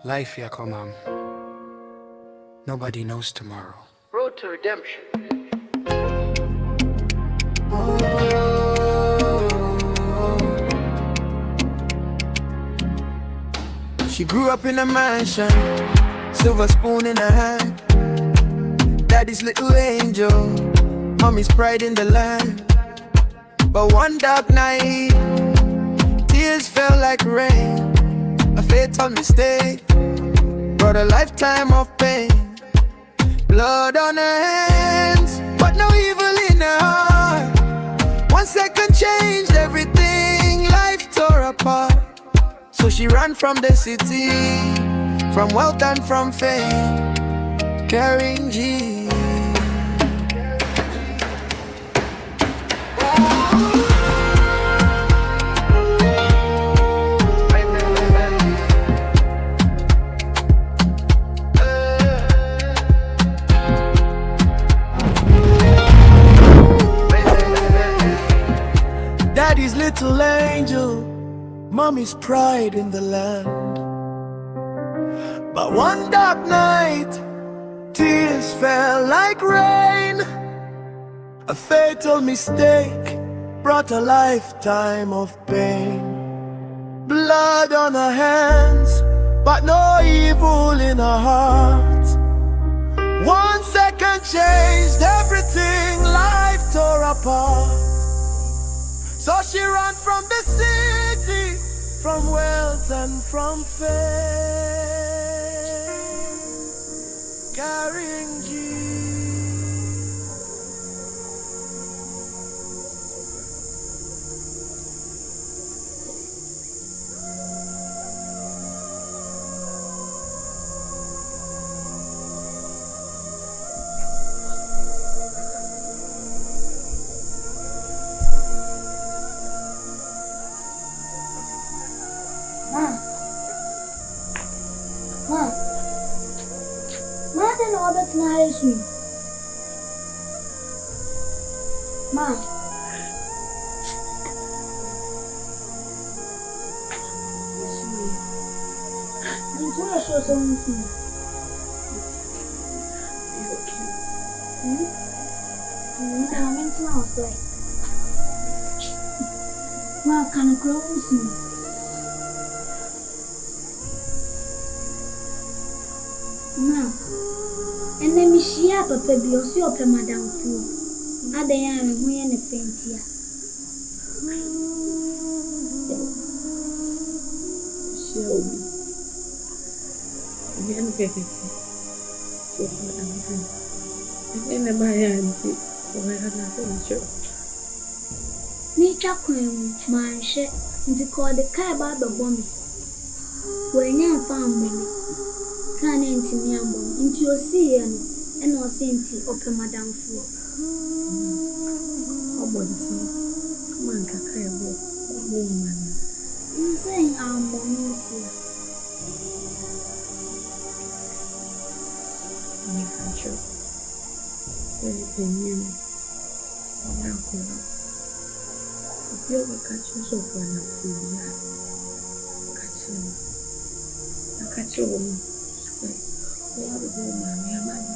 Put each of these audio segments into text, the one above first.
Life, yeah, come on. Nobody knows tomorrow. Road to redemption. She grew up in a mansion, silver spoon in her hand. Daddy's little angel, mommy's pride in the land. But one dark night, tears fell like rain. A fatal mistake brought a lifetime of pain. Blood on her hands, but no evil in her heart. 1 second changed everything, life tore apart. So she ran from the city, from wealth and from fame, carrying G. Daddy's little angel, mommy's pride in the land. But one dark night, tears fell like rain. A fatal mistake brought a lifetime of pain. Blood on her hands, but no evil in her heart. 1 second changed everything, life tore apart. So she ran from the city, from wealth and from fame, carrying G. Ma. And then me share papa bi o si ope madam fu adan ya me hu ye ne pentia share obi me an pepe so madam fu and na ba ya nti o ha na se ncho ni chakwan man she nti ko de kai ba be bomi wo nya fa ambo kan ntimi ambo nti o si ye no and o senti ope madam fu obonti man kaka ebo bo man nseng ambo nti ni kancho very penyu sana ko yo kancho so kwa na fu ya kancho say what do you mami amani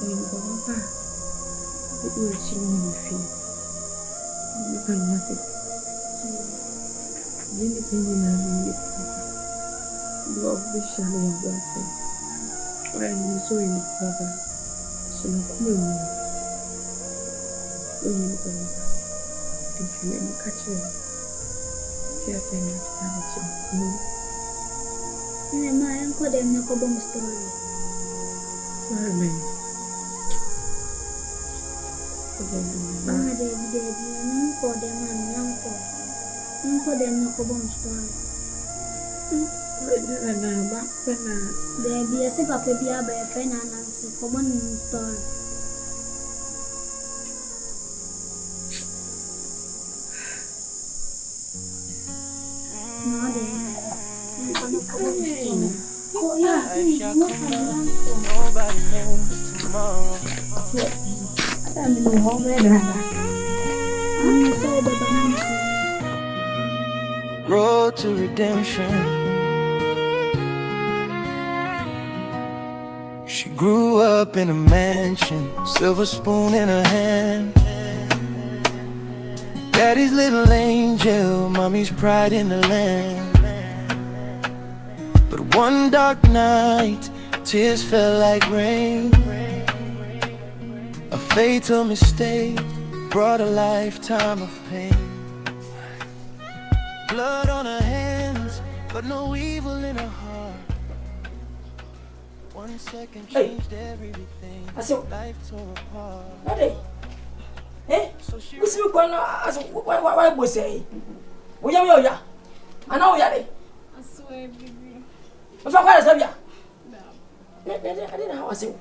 ni baba we do a chini ni fi ni kan mate ni penyi na ni do official ya bwate wa ni so ni baba so na kuma ni baba nti ni kache tia sema na chini ni ma yanko dem na ko bom story Amen. Mama de nanko de man nanko de na ko bom story Na ba na de bi ese papa bi aba e fe na nansi ko bon story na de oh yeah Nobody knows tomorrow. I don't know how many I'm so bad. Road to redemption. She grew up in a mansion, silver spoon in her hand. Daddy's little angel, mommy's pride in the land. But one dark night, tears fell like rain. A fatal mistake brought a lifetime of pain. Blood on her hands, but no evil in her heart. 1 second changed everything. Life tore apart. Eh? What's going on? Why was say? We are ya. I know ya. I swear, baby. If I got a sabia. I didn't know how I say.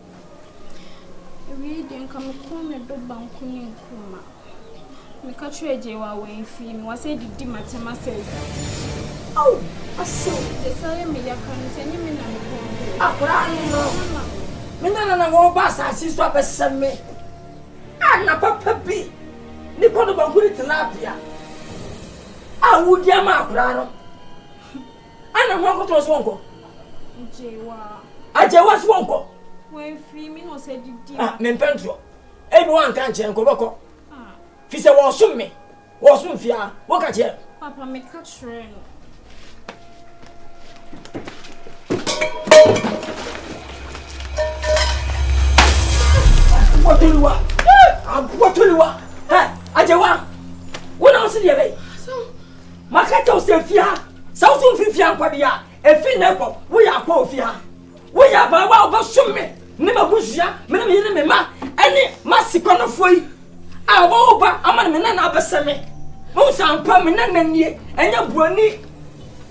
We didn't come home and do banking. Me catch you away from me. Was said the Dimatema said. Oh, I saw. They say me ya can send me na me. Ah, but I know. Me na go pass as you swap send me. Ah, na papa bi. Ni kono banguri tilapia. Ah, wudi ama akura no. Ana ho ko to so wonko. Jewa. Ajewa so wonko. We free me no said the. Ah, me mpentro. Ebi wan kan che nko boko. Ah. Fi se wo sum me. Wo sum fia. Wo ka che. Papa me catch rain. What do you want? What do you want? Hey, Ajewa. What else do you say? Makato se fia. Sautu fi fia kwadia. E fi nepo. We are po fia. We are ba wa sum me. Ne ma busia. Me na me ma. Ani masikono foi. A wo ba amana me na abeseme. Mo sampa me na nanie. Enya buani.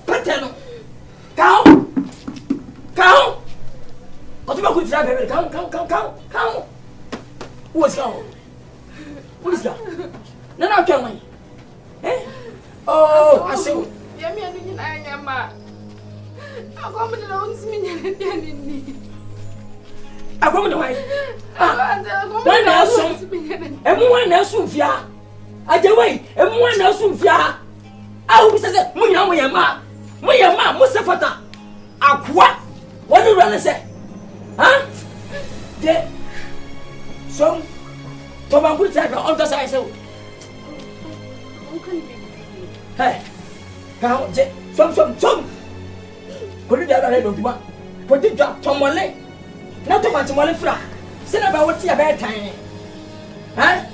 Peteno. Kao. What about good job, baby? Come. What's going? What is that? No, tell me. Eh? Oh, I see. Yeah, me and you, I am. I come to the ones me I come to way. One else, everyone else will fear. I tell way, everyone else will fear. I will say, Muyama, Musafata. Aqua. What do you want to say? Huh? The so Thomas would say on the side. So, hey, how some. Put it down, I don't want. Put it down, Tom Molly. Not too much money fra. Say about what's your bad time. Huh?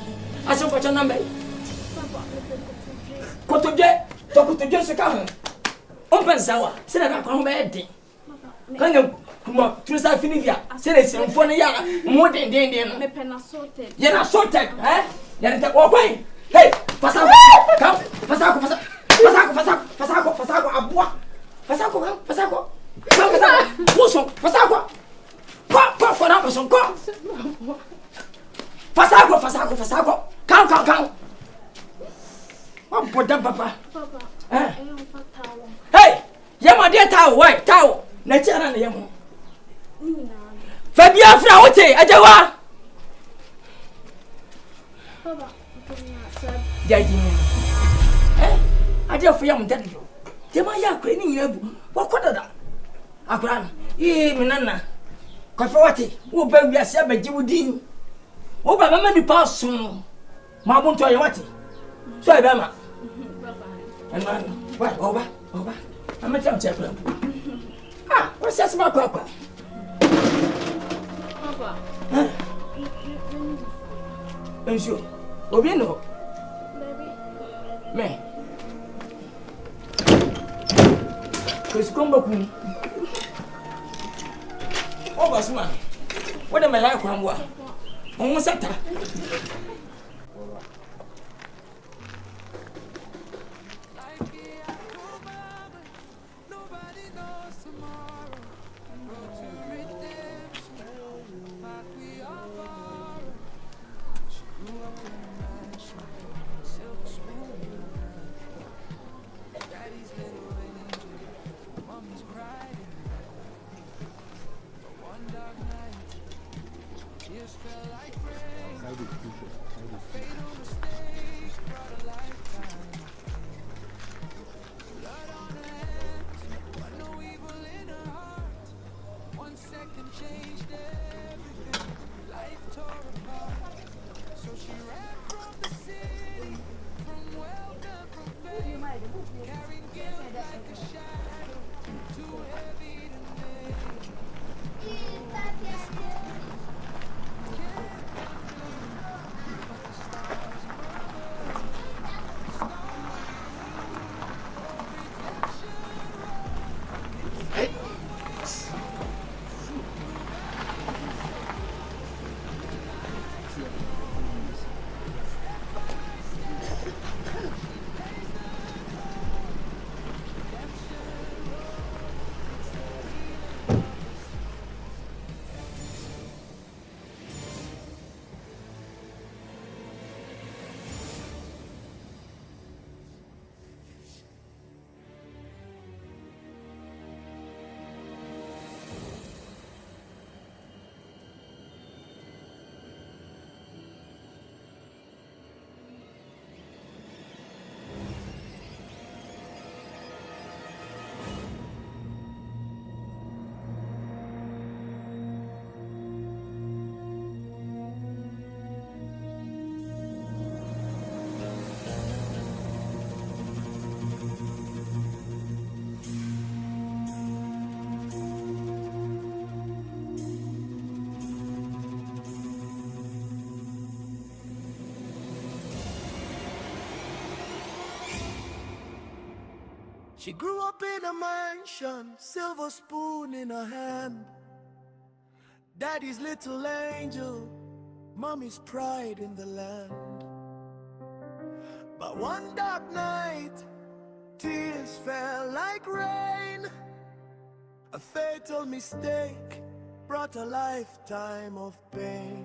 I saw what your number. Put to get, talk to just a come. Open sour, say about home bed. Can you come on, to the Finivia? Say it's in for the more than Indian. You're not sorted, eh? You're not walking. Hey, Fasaco, come, Fasaco, Abua, Fasaco, Fasaco, Fasaco, come. What put them, Papa? Hey, you're my dear towel, white towel. Nature and the young. Fabia Frauti, Ajawa. I just feel I'm dead. Demaya cleaning you. What could that? Akran, Minana. Confronting, who baby a saber Judin. Oh, but I'm many past soon. Mamma to Ayawati. So I bama. And man, what over? I'm a champion. Ah, what's that smart papa? Papa. I'm sure. Oh, you know. Me. Because come back. Oh, boss man. What am I like one more? Almost at that. One second changed it. She grew up in a mansion, silver spoon in her hand. Daddy's little angel, mommy's pride in the land. But one dark night, tears fell like rain. A fatal mistake brought a lifetime of pain.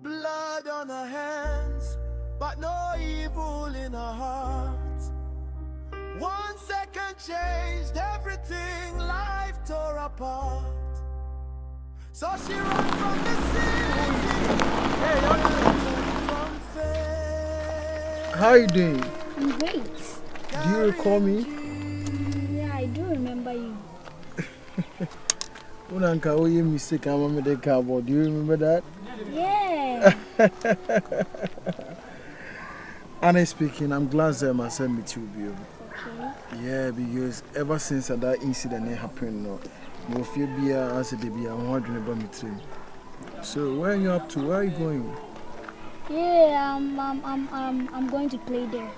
Blood on her hands, but no evil in her heart. 1 second changed everything, life tore apart. So she ran from the city. Hey, from fame. How are you doing? I'm great. Do you recall me? Yeah, I do remember you. Unanka, oh, you mistake, I'm a cowboy. Do you remember that? Yeah. Honestly speaking, I'm glad that my son met you. Okay. Yeah, because ever since that incident happened, no fear be as a baby. I'm wondering about me too. So where are you up to? Where are you going? Yeah, I'm going to play there.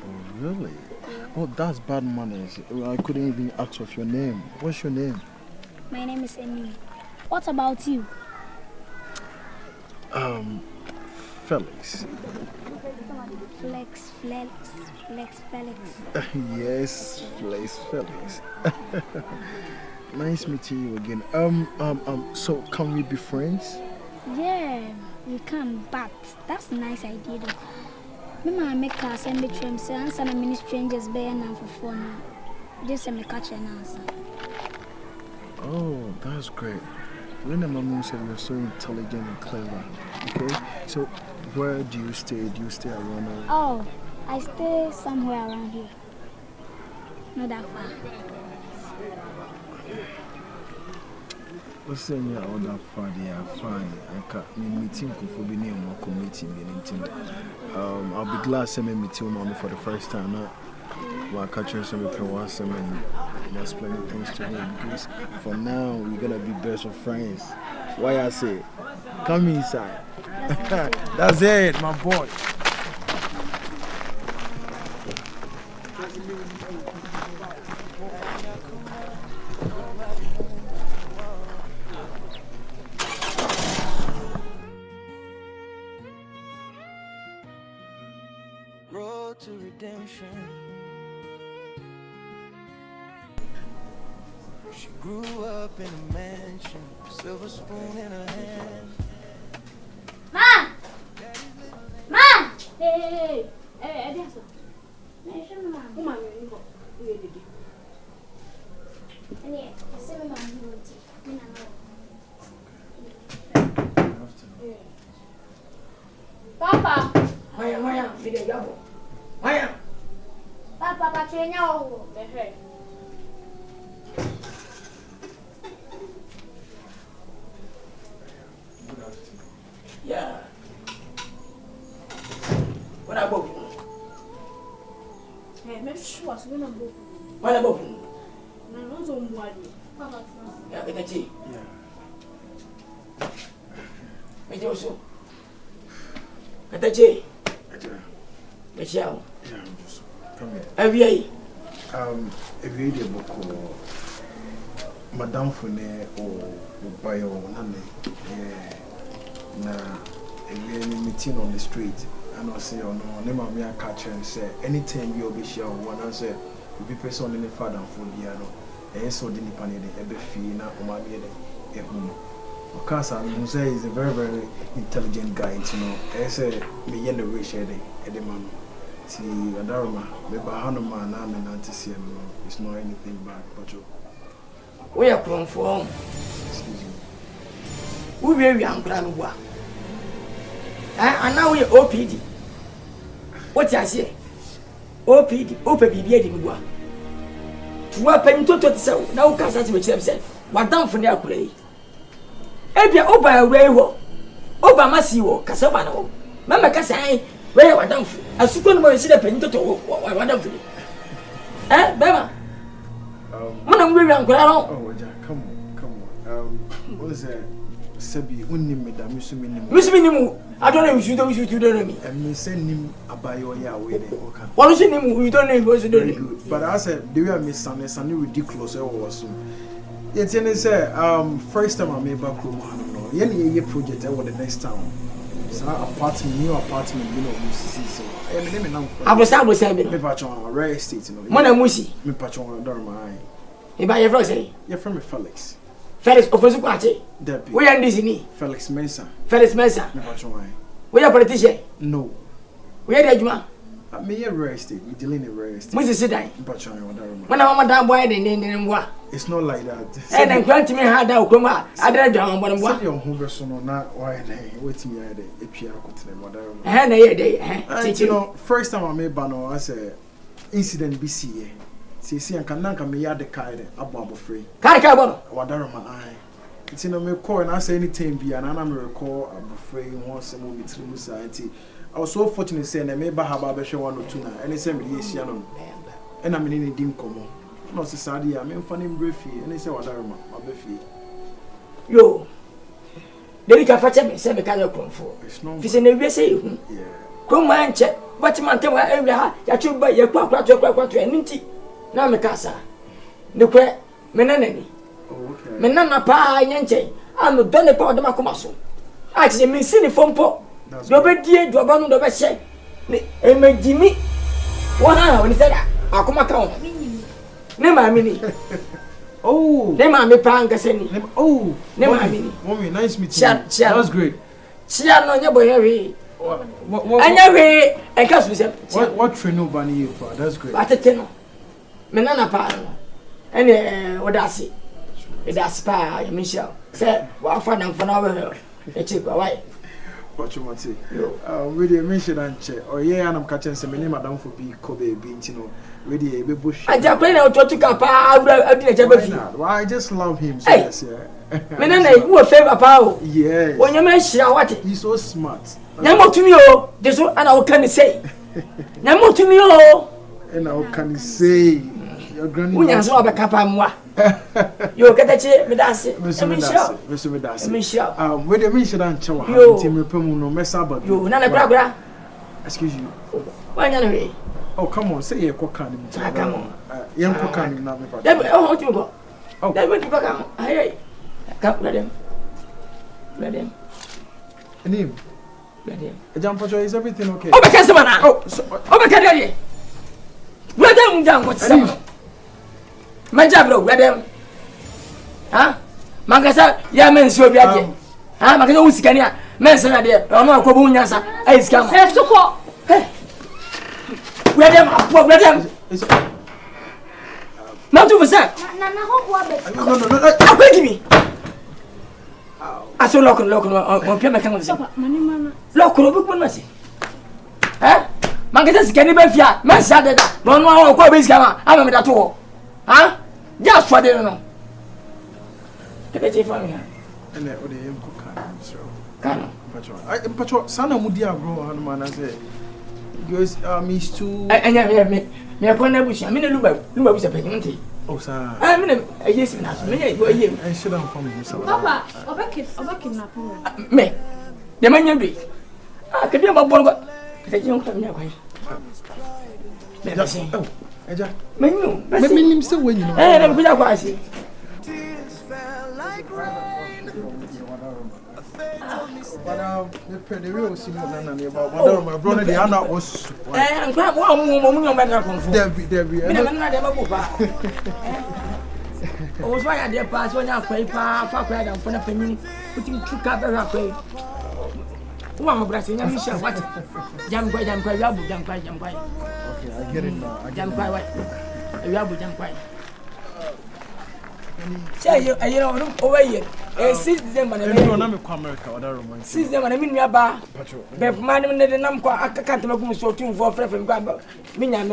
Oh really? Yeah. Oh, that's bad manners. I couldn't even ask of your name. What's your name? My name is Emily. What about you? Felix. Felix. Yes, Felix. Nice meeting you again. So can we be friends? Yeah, we can, but that's a nice idea though. Mama make us send me trim say answer na many strangers be na for phone. Just me catch an answer. Oh, that's great. When my mom said you're so intelligent and clever. Okay? So where do you stay? Do you stay around? Oh, I stay somewhere around here. Not that far. What's saying all that far? They are fine. I can't meeting for being in my community. I'll be glad to meet you mommy for the first time. While catching some people once and explaining things to me because for now we're gonna be best of friends. Why I say, come inside. That's it, my boy. Road to redemption. She grew up in a mansion, silver spoon in her hand. Ma! Hey, Adessa. Come on, Papa! Maya, video yabo. Maya! Papa, Chenya. Yeah. What about you? Hey, maybe she was one of them. What about you? No, no, no, Yeah, get a tea. Yeah. Meet you so. Get a tea. Michelle. Yeah, come here. Appiah. If you read a book or Madame Fune or Bayo Nane, a meeting on the street, and I say, oh no, never me a catcher and say, anytime you'll be sure one answer, you'll be person in the father for the other, and so the Nippon, the Fina, or my a home. Okasa Musa is a very, very intelligent guy, you know. I say, me yen the wish at the man. See, Adarma, maybe Hanuman, and Antisim, it's not anything bad, but you. We are from. Excuse me. We very young grandwa. And now we are OPD. What I say? OPD, OPD, to open to so now Casas which themselves. What down from their play? Appiah Oba Rayo, Oba Massio, Casabano, Mamma Cassai, where I down. A super more see a penny to wonderfully. Eh, Bema? Oh, Madam, we are ground. Jack, come on. What is that? Sebi, unnim da misumini. I don't know if you don't know me. And me send him Abayoya away. What is your name? You don't know if you don't know. But I said, the way I miss Sunday, Sunday ridiculous. I was it's in say, first time I made back home, I don't know. Any project over the next town. So apartment, new apartment, you know, you see. So I was saying, me patron rare estate, you know. Mona Musi, me patron Dorma. If I ever say, you're from Felix. Felix of Ozukwati. We are in Disney. Felix Mesa. Felix Mesa. Me patron. We are politician. No. We are Dejuma. Me a rare estate. We dealing in rare estate. Mrs. Sidai. Me patron Dorma. When I'm that boy, then what? It's not like that. And then grant me hard out. Come on. I don't know what I'm saying. Your home person not why they wait me at the Appiah whatever. And you know, first time I made Bano, I said incident BC. See, and can me at the kite above free. Caracabo. Whatever my eye. It's in a me call and I say anything be and I'm recall a free once a movie through society. I was so fortunate saying I may have a show 1 or 2 now and it's a mediation and I'm in a dim common. No, society, I mean, funny briefly, and they say, what I'm a beefy. Yo, then you can fetch me, say, because you're come for. It's no, if you say, yeah, come on, check. But man, tell me, I you buy your quack to anything. Now, me casa. The quack, menanani. Okay. Menana pa, yanche. I'm the donny part of my commercial. Actually, me see the phone pop. Nobody dear, do a bundle of a check. And make Jimmy 1 hour when he said, I'll come account. Nema mini. Oh. Nema me panga seni. Oh. Nema mini. Mommy, nice meeting you. That was great. Chia no nya boy heavy. Anya we en ka so say. What train no ban you for? That's great. Atete no. Me nana pa no. Ene odasi. Edasi pa ya Michelle. Say wa fa na mfa na we. E check why. What you want to say? Really mention and check. Or yeah, and I'm catching some name madam for be Kobe being, you know. Really a bit bush. I just play now to cap. I just love him. So yes, yeah. Menana, you a favorite power. Yes. When you mention what? He's so smart. Namo to me, oh. This one, and I can say. Namo to me, oh. And I can say. Your granny. We are so about Capamwa. You get that shit, Medassi. Mr. Medassi. Where the mission and Chow, Tim Repomo, Messaba. You, Nana Braga. Excuse you. Why, anyway? Oh, come on, say a cocaine. Come on. Young cocaine, not me. Oh, you go. Oh, that went to back. I can't let him. Let him. And him. Let him. A jump is everything okay? Oh, because someone. Oh, my God. Let them down. What's up? My job, let them. Huh? Mancasa, yeah, men so be at it. Huh? Macano Scania, Manson, I did. Oh, no, Cobunas, I scam. Have to call. Let them up, let them. Not to say. No, me. I saw local on Piamacan. Local book, Manassi. Eh? Mancasa can be fair. Man said that. But no, Cobb's camera. I'm at all. Huh? Just for the no. Take it from here. And that would have cocaine, so. Can I patrol Sana Mudia grow on man. I say, because Miss two. And yeah, me upon the bush. I mean, Luba was a pregnancy. Oh, sir. I mean, a yes, and I should have found himself. Papa, or back in me. The man you be. I could be about Bongo. The young family. Oh. Menu, let me say when you know. Eh, I'm going to see. But the real Simon about my brother, the Anna was. And grab one woman better from there be. I was why I did pass when I pay for credit and for the penny, putting 2 cups of pay. One blessing, I'm sure what? Jam quite, jam quite. Okay, I get it now. Jam quite white. You have jam quite. Say, you know, over here. Since them and America, what are since them and I mean, Yaba, but man, the number I can't make so too for friend from Grab. Minya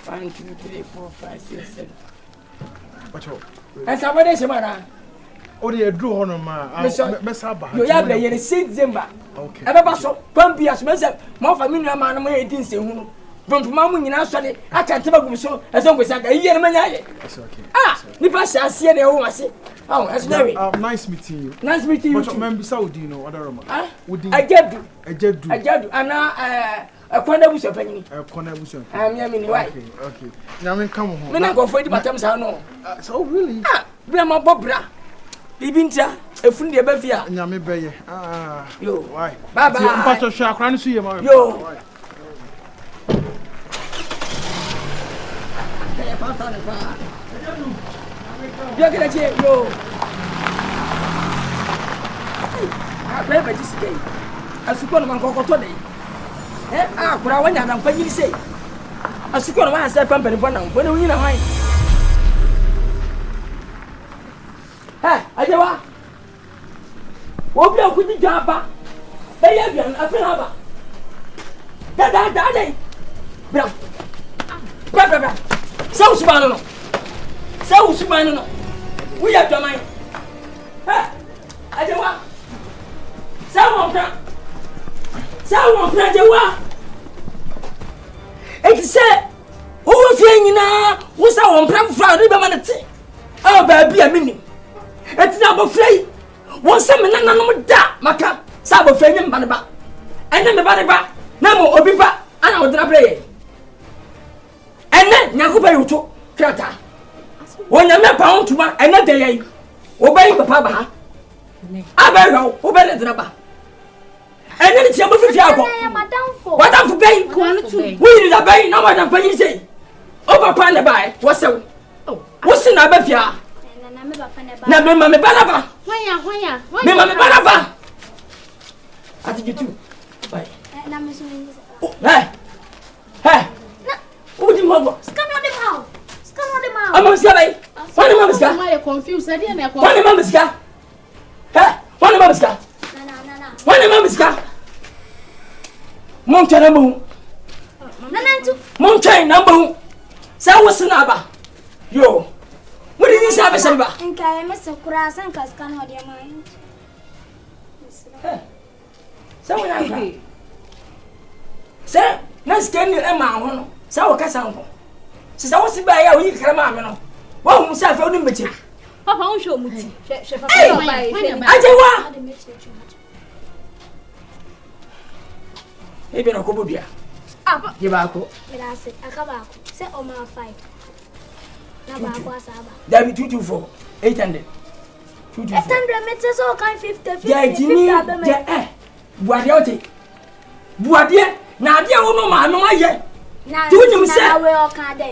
1, 2, 3, 4, 5, 6, 7. And somebody is a man. Oh, they drew on my Messaba. You have the 6 Zimba. Okay. I never saw Pumpias myself. More familiar man, 18 say, From Mamma, you know, sorry, I can't tell you so as long as I get a year. It's okay. Ah, Nipa shall see the old. I say, oh, that's very nice meeting you. Nice meeting you. But member Saudi, you know, other Roma. I get you. I get you. I get you. And now, a corner was a penny. A corner was a I'm Yamini. Okay. Now, I come home. When I go for the bottoms, I know. So, really? Ah, Grandma Bobra. Libinta, a funny Bavia. Yammy Bay. Ah, yo, why? Bye bye. Pastor Shakran, see you, yo. You're gonna cheer, yo. I play by this day. I suppose I'm going to today. Ah, but I went and I'm going to say. I suppose myself from Penifana when we know why. Hey, I do what? What be a good job? They have you, I feel have. That, bra. So smart, so smart. We have your mind. Hey, I do what? Someone, it said, who was saying now? What's our plan for the oh, baby, a minute. It's not a free. One summer, no da, Maka, Sabo Fame, Banaba, and then the Banaba, Namo Obiba, and I would play. And then Nakuba, you took Krata. When you're not bound to my another day, obey Papa. I better obey the rubber. And then it's your movie. What I'm for paying? We need a bay, no matter what you say. Over Panda by, what's so? What's in Abafia? Never, Mamma Banaba. Why, Mamma Banaba. I think you too. Bye. Hey, who did you want? Come on the mouth. I'm on Saturday. One of Mamma's got. I'm confused. I didn't know. One of Mamma's got. Hey, one of Mamma's got. One of Mamma's got. Mountain number. Mountain number. So what's the number? Yo. What did you say about somebody? And I miss a cross and cast can hold your mind. So when I go. Sir, let's get me a man. So I can't. Since I was by a week, Ramano. Well, myself, I didn't meet Papa won't show me. I do what? Maybe no Kobubia. Ah, you back. I come back. Say, oh, my 5. There be 224, 800. 800 meters, all kind 50. Yeah, Jimmy. Yeah, Buadiote. Buadia. Now, dear woman, my yet. Now, you say,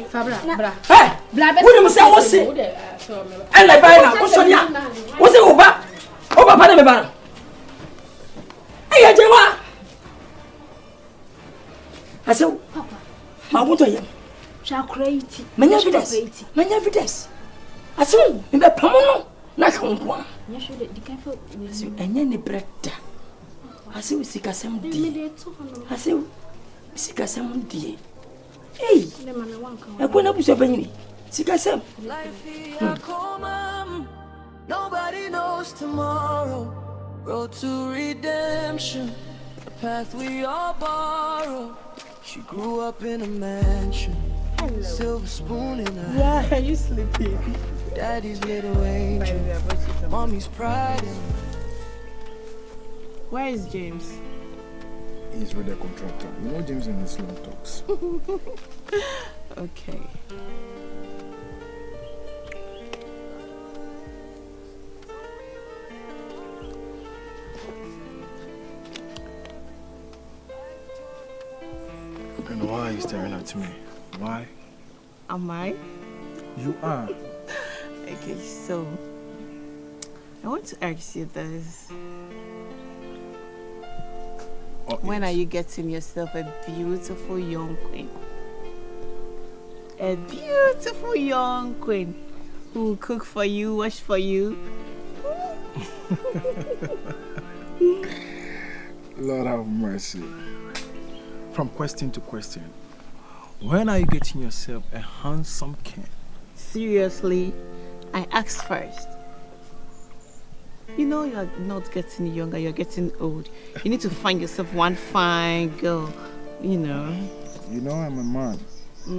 Fabra. Hey, William say, what's it? And I buy now. What's on ya? What's it over? Over Panama. Hey, Jawa. I said, Papa, I want to hear. Shall create many evidence. I saw in the Pamono, not one. You should be careful with you and any bread. I see we seek a some day. I see we seek a some day. Hey, I couldn't be so many. Seek a some. Nobody knows tomorrow. Road to redemption, a path we all borrow. She grew up in a mansion. Hello. Silver spoon in her hand. Yeah, you sleepy. Daddy's little angel. Mommy's pride. Where is James? He's with the contractor. You know James and his long talks. Okay. And why are you staring at me? Why? Am I? You are. Okay, so I want to ask you this. When are you getting yourself a beautiful young queen? A beautiful young queen who will cook for you, wash for you. Lord have mercy. From question to question. When are you getting yourself a handsome king? Seriously, I asked first. You know you're not getting younger, you're getting old. You need to find yourself one fine girl, you know. You know, I'm a man.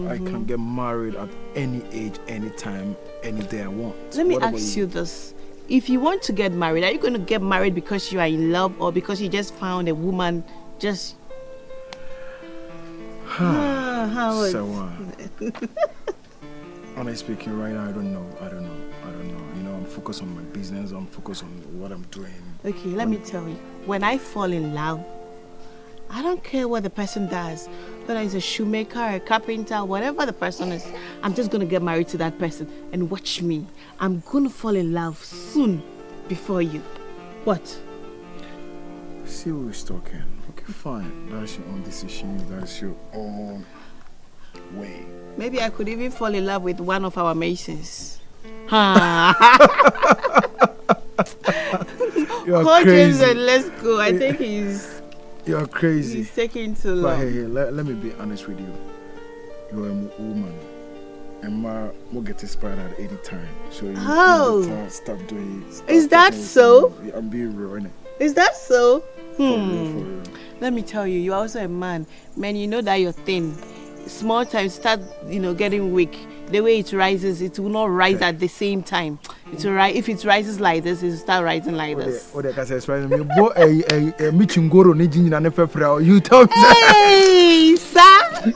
I can get married at any age, anytime, any day I want. Let me ask you this. If you want to get married, are you going to get married because you are in love or because you just found a woman just... Honestly speaking, right now, I don't know. You know, I'm focused on my business. I'm focused on what I'm doing. Okay, let me tell you. When I fall in love, I don't care what the person does. Whether it's a shoemaker, a carpenter, whatever the person is, I'm just going to get married to that person. And watch me. I'm going to fall in love soon before you. What? See who's talking. Okay, fine. That's your own decision. That's your own way. Maybe I could even fall in love with one of our Masons. You're Call crazy. James and let's go. I think he's... You're crazy. He's taking too long. But hey, let me be honest with you. You're a woman. And will get inspired at any time. So you stop doing it. Is that so? I'm being real, innit? Is that so? For real. Let me tell you, you're also a man. Man, you know that you're thin. Small time start, getting weak. The way it rises, it will not rise at the same time. It will rise. If it rises like this, it will start rising like this. You tell me. Hey, sir.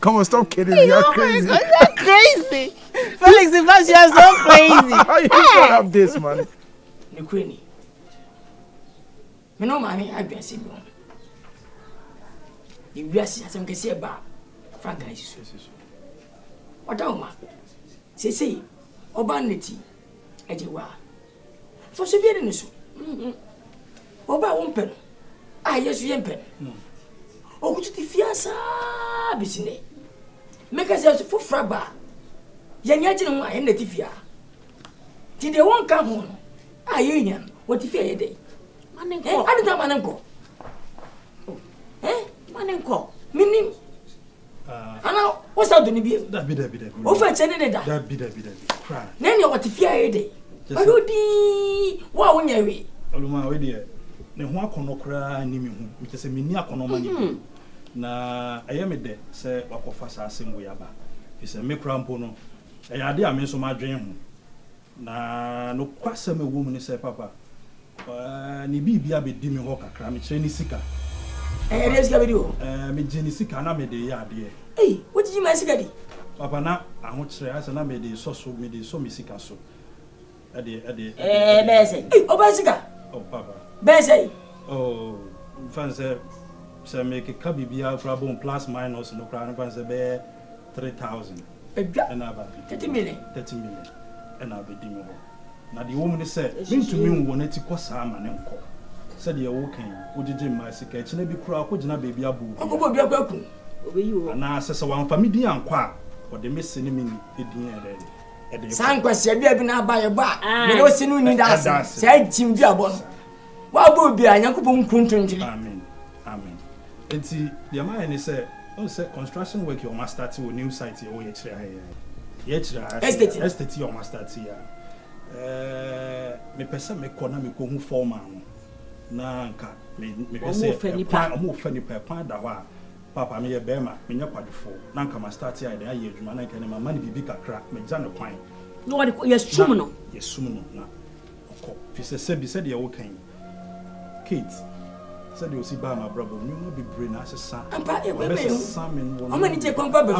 Come on, stop kidding me. You're crazy. You're crazy. Felix, in fact, you're so crazy. How you can't have this, man? The queen. Me no money, I guess it. The US has some can say about Frank. What don't ma? Say, Obanity, Ejiwa. For severe in the soup. Oba won't pen. Ah, yes, you pen. Oh, could you fiasa business? Make us for fraba. Young Yajan, I end the Tifia. Did they won't come home? Ah, union, what if a day? I don't know, Mananko. Eh, Mananko, meaning. And now, what's out to be? That be that. Over Senate, that be that. Cry. Then you what if a day? Wow, Neri. Oluma, we dear. Ne ho akono kra ni me hu. Me se me ni akono ma ni. Na ayeme de se wakofa sa asem we aba. Fi se me kra mpo no. E ade a me so ma dwen hu. Na no kwasem ewo mu ni se papa. Ni bibia be di me ho kakra me kire ni sika. Let's get video. Me jeni sika na me de ya ade. Hey, what did you my sika di? Papa na aho kire asa na me de so me de so me sika so. Ade. Bese. Hey, obasika. Oh, Papa. Bese. Oh, fancy. So make a cabibia problem plus minus no crown fancy be 3,000. And about 30 million. 30 million. And I'll be doing. Now the woman said, "Mean to me when it was Sam and Uncle." Said you're walking. Would you do my secret? Maybe crowd would not be a boo. Uncle be a welcome. And I says one family and qua. What they missing me in San question be na buy a bar. Me no see no need that. Say Jim be abon. Wa bo bi Yankopon kuntunjiri. Amen. Enti the man say, "Oh, say construction work you must start with new site you ye chira. Estate you must start here. Me pesa me kona me ko hu foreman. Na nka me say omo fani pa da wa. Papa me ye bema me nya kwadefo. Na nka ma start here dey aye adwuma na nka ne mama ne bibi kakra me gya ne kwan. No what yesum no. Na. Okọ fi se bi se de wo kan. Kate said you see by my brother, you will be brain as a son. How many take one brother?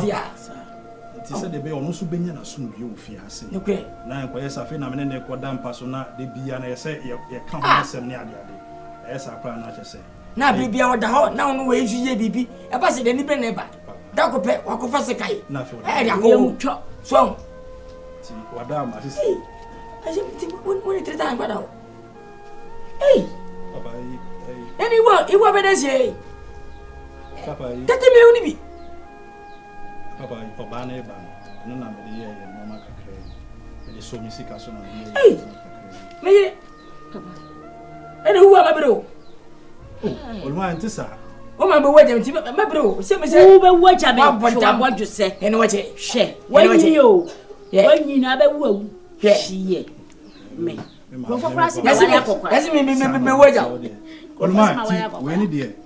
It said the bay almost been a soon you fear. Okay. Now, yes, I feel I'm in a quadam persona, they be an essay, you can't answer near the other. As I plan not to say. Now, be out the heart, now no way you be a pass it any never. That could pay walk of a second. Nothing. I go chop. So, Madame, I said, when it time, but out. Hey. Anyone, you were better say. Papa, that me only be. Papa, for Banner, no number the year, and Mamma Cray. And the so music as soon as hey, me, and who am I, bro? Oh, my auntie, oh, my boy, my bro, say, what I want to say, and what share. When you never will, she Me. Go for pricing. Yes, me wager. When it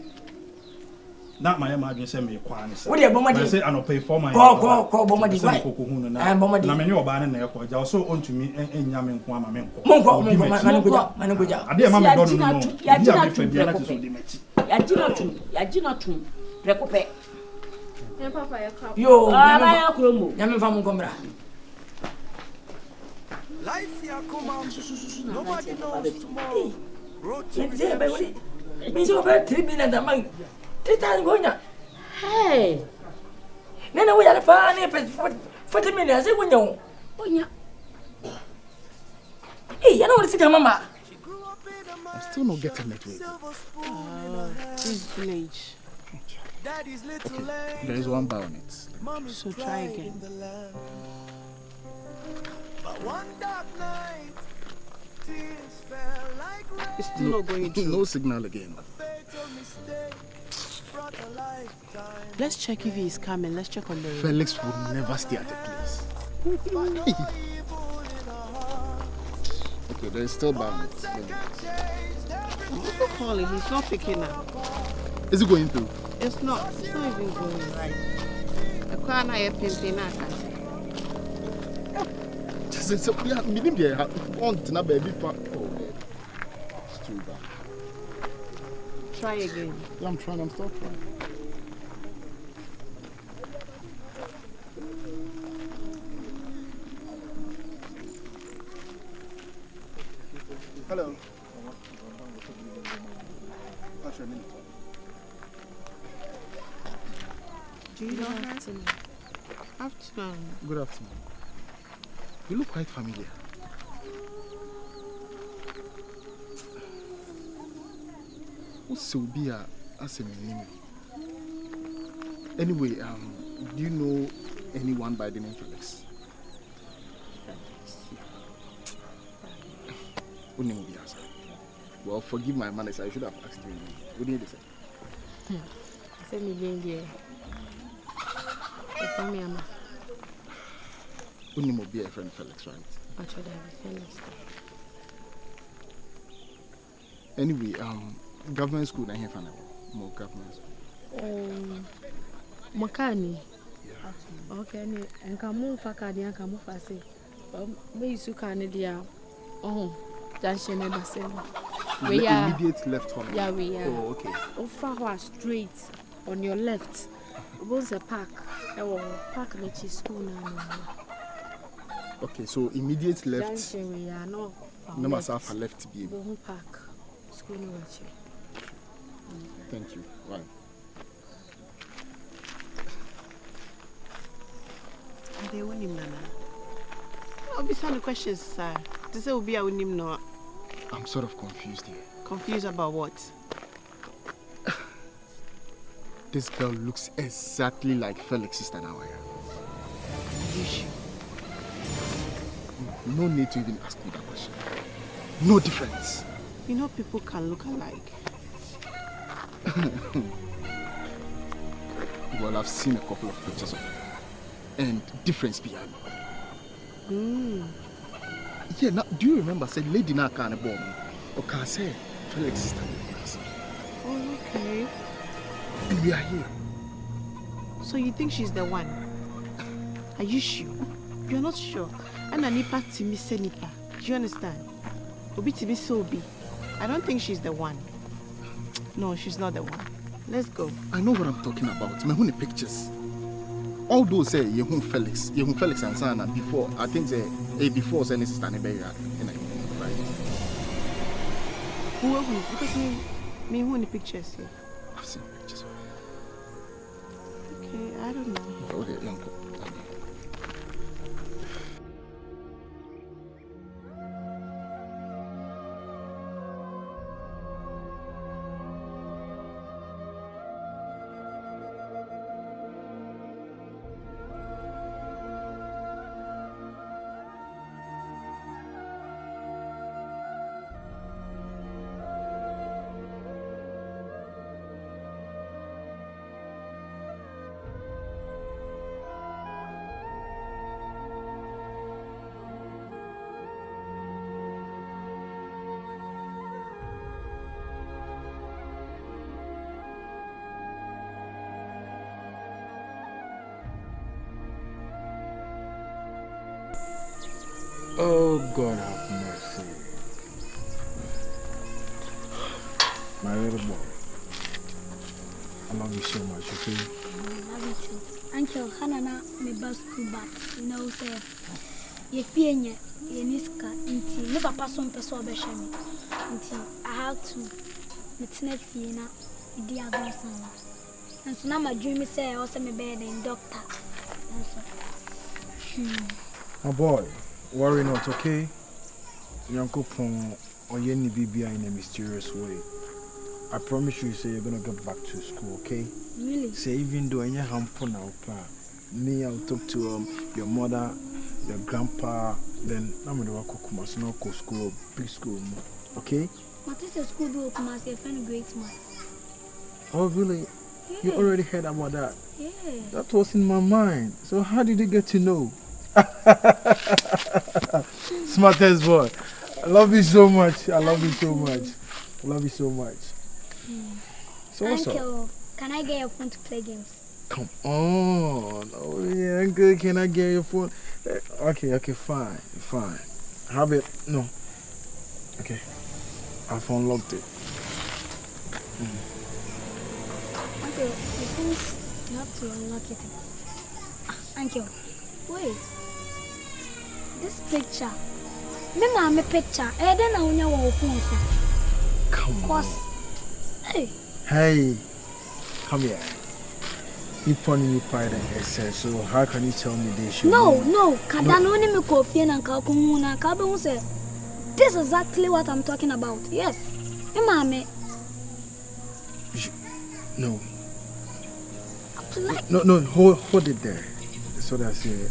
not my imagine send me kwan say. What dey bomadi? Say I no pay for my. Call bomadi. Why? And bomadi. Na me no ba na ko ja so on to me enya me nko ama me nko. Monko manugoja. Ade ma me don no. Ya jina tum. Prekope. Papa ya ka. Yo, ya kromo. Ya me fa mon komra. Life ya come out. Nobody knows tomorrow. Me so about 3 billion a month. 3 times going. Hey. Nana we are fine 40 million. Say when you. Hey, you know what it's mama. I'm still not getting it with. This village. Okay, there is one bar on it. So try again. It's still not going through. No signal again. Let's check if he is coming. Let's check on the road. Felix would never stay at the place. Okay, there is still bar on it. I'm also calling. He's not picking up. Is it going through? It's not even going right. I can't hear pimping. So we are meaning there. Want to baby fat. Oh, it's too bad. Try again. Yeah, I'm trying. I'm still trying. Hello. What's your name? Do you know afternoon? Afternoon. Good afternoon. You look quite familiar. What's Sylvia as a name? Anyway, do you know anyone by the name Felix? Well, forgive my manners. I should have asked you. What do you say? Say me being there. If I'm Yama. Unimo be a friend Felix, right? What should I be Felix? Anyway, government school I have more government school. Makani. Yeah. Okay, and come fakadi and come fast. Me you can dia. Oh, junction and the same. We are immediate left hand. Yeah, we are. Oh, okay. Over straight on your left. Was a park. Park which is school now. Okay, so immediate left. Junction we are no. No matter for left be. Park. School no watch. Thank you. Right. They won't him nana. I'll be some questions, sir. This will be a win him no. I'm sort of confused here. Confused about what? This girl looks exactly like Felix's sister now. You sure? No need to even ask me that question. No difference. You know people can look alike. Well, I've seen a couple of pictures of her. And difference behind me. Yeah, now, do you remember said lady na can bomb or can say Felix sister? Oh, okay. And we are here. So you think she's the one? Are you sure? You're not sure. And I nipa to me say nipa. Do you understand? Obi to be so be. I don't think she's the one. No, she's not the one. Let's go. I know what I'm talking about. Me who the pictures. All those say you Felix and Sana before. I think say before saying sister ne be right. Who? Because me who in the pictures here? I've seen pictures of her. Okay, I don't know. Okay, uncle. Oh, God have mercy. My little boy. I love you so much, okay? I love you too. Uncle, Hannah, my bus school bats, you know, sir. If you niska, until no papa son person beshami. Until I have to, it's not Fiena, dear grandson. And so now my dream is say, also my bed and doctor. My boy, worry not, okay? Uncle Pong or Yenny BBI in a mysterious way. I promise you, say you're gonna get back to school, okay? Really? Say even though any hamper now, me, I'll talk to your mother, your grandpa, then I'm gonna walk to no school, big school, okay? What is a school do come as a friend great man? Oh really? Yeah. You already heard about that? Yeah. That was in my mind. So how did you get to know? Smartest boy. I love you so much. I love you so much. I love you so much. So what's up? Can I get your phone to play games? Come on. Oh yeah, Uncle, can I get your phone? Okay, fine. Have it. No. Okay. I've unlocked it. Uncle, it seems you have to unlock it. Uncle, wait. This picture. Me picture. Then I will know what phone. Come on. Hey. Hey. Come here. You pony me pride and essence, so how can you tell me this? No. Kadanoni me coffee and kalkumuna kabe say. This is exactly what I'm talking about. Yes. Mama. No. Like. No, hold it there. So that's it.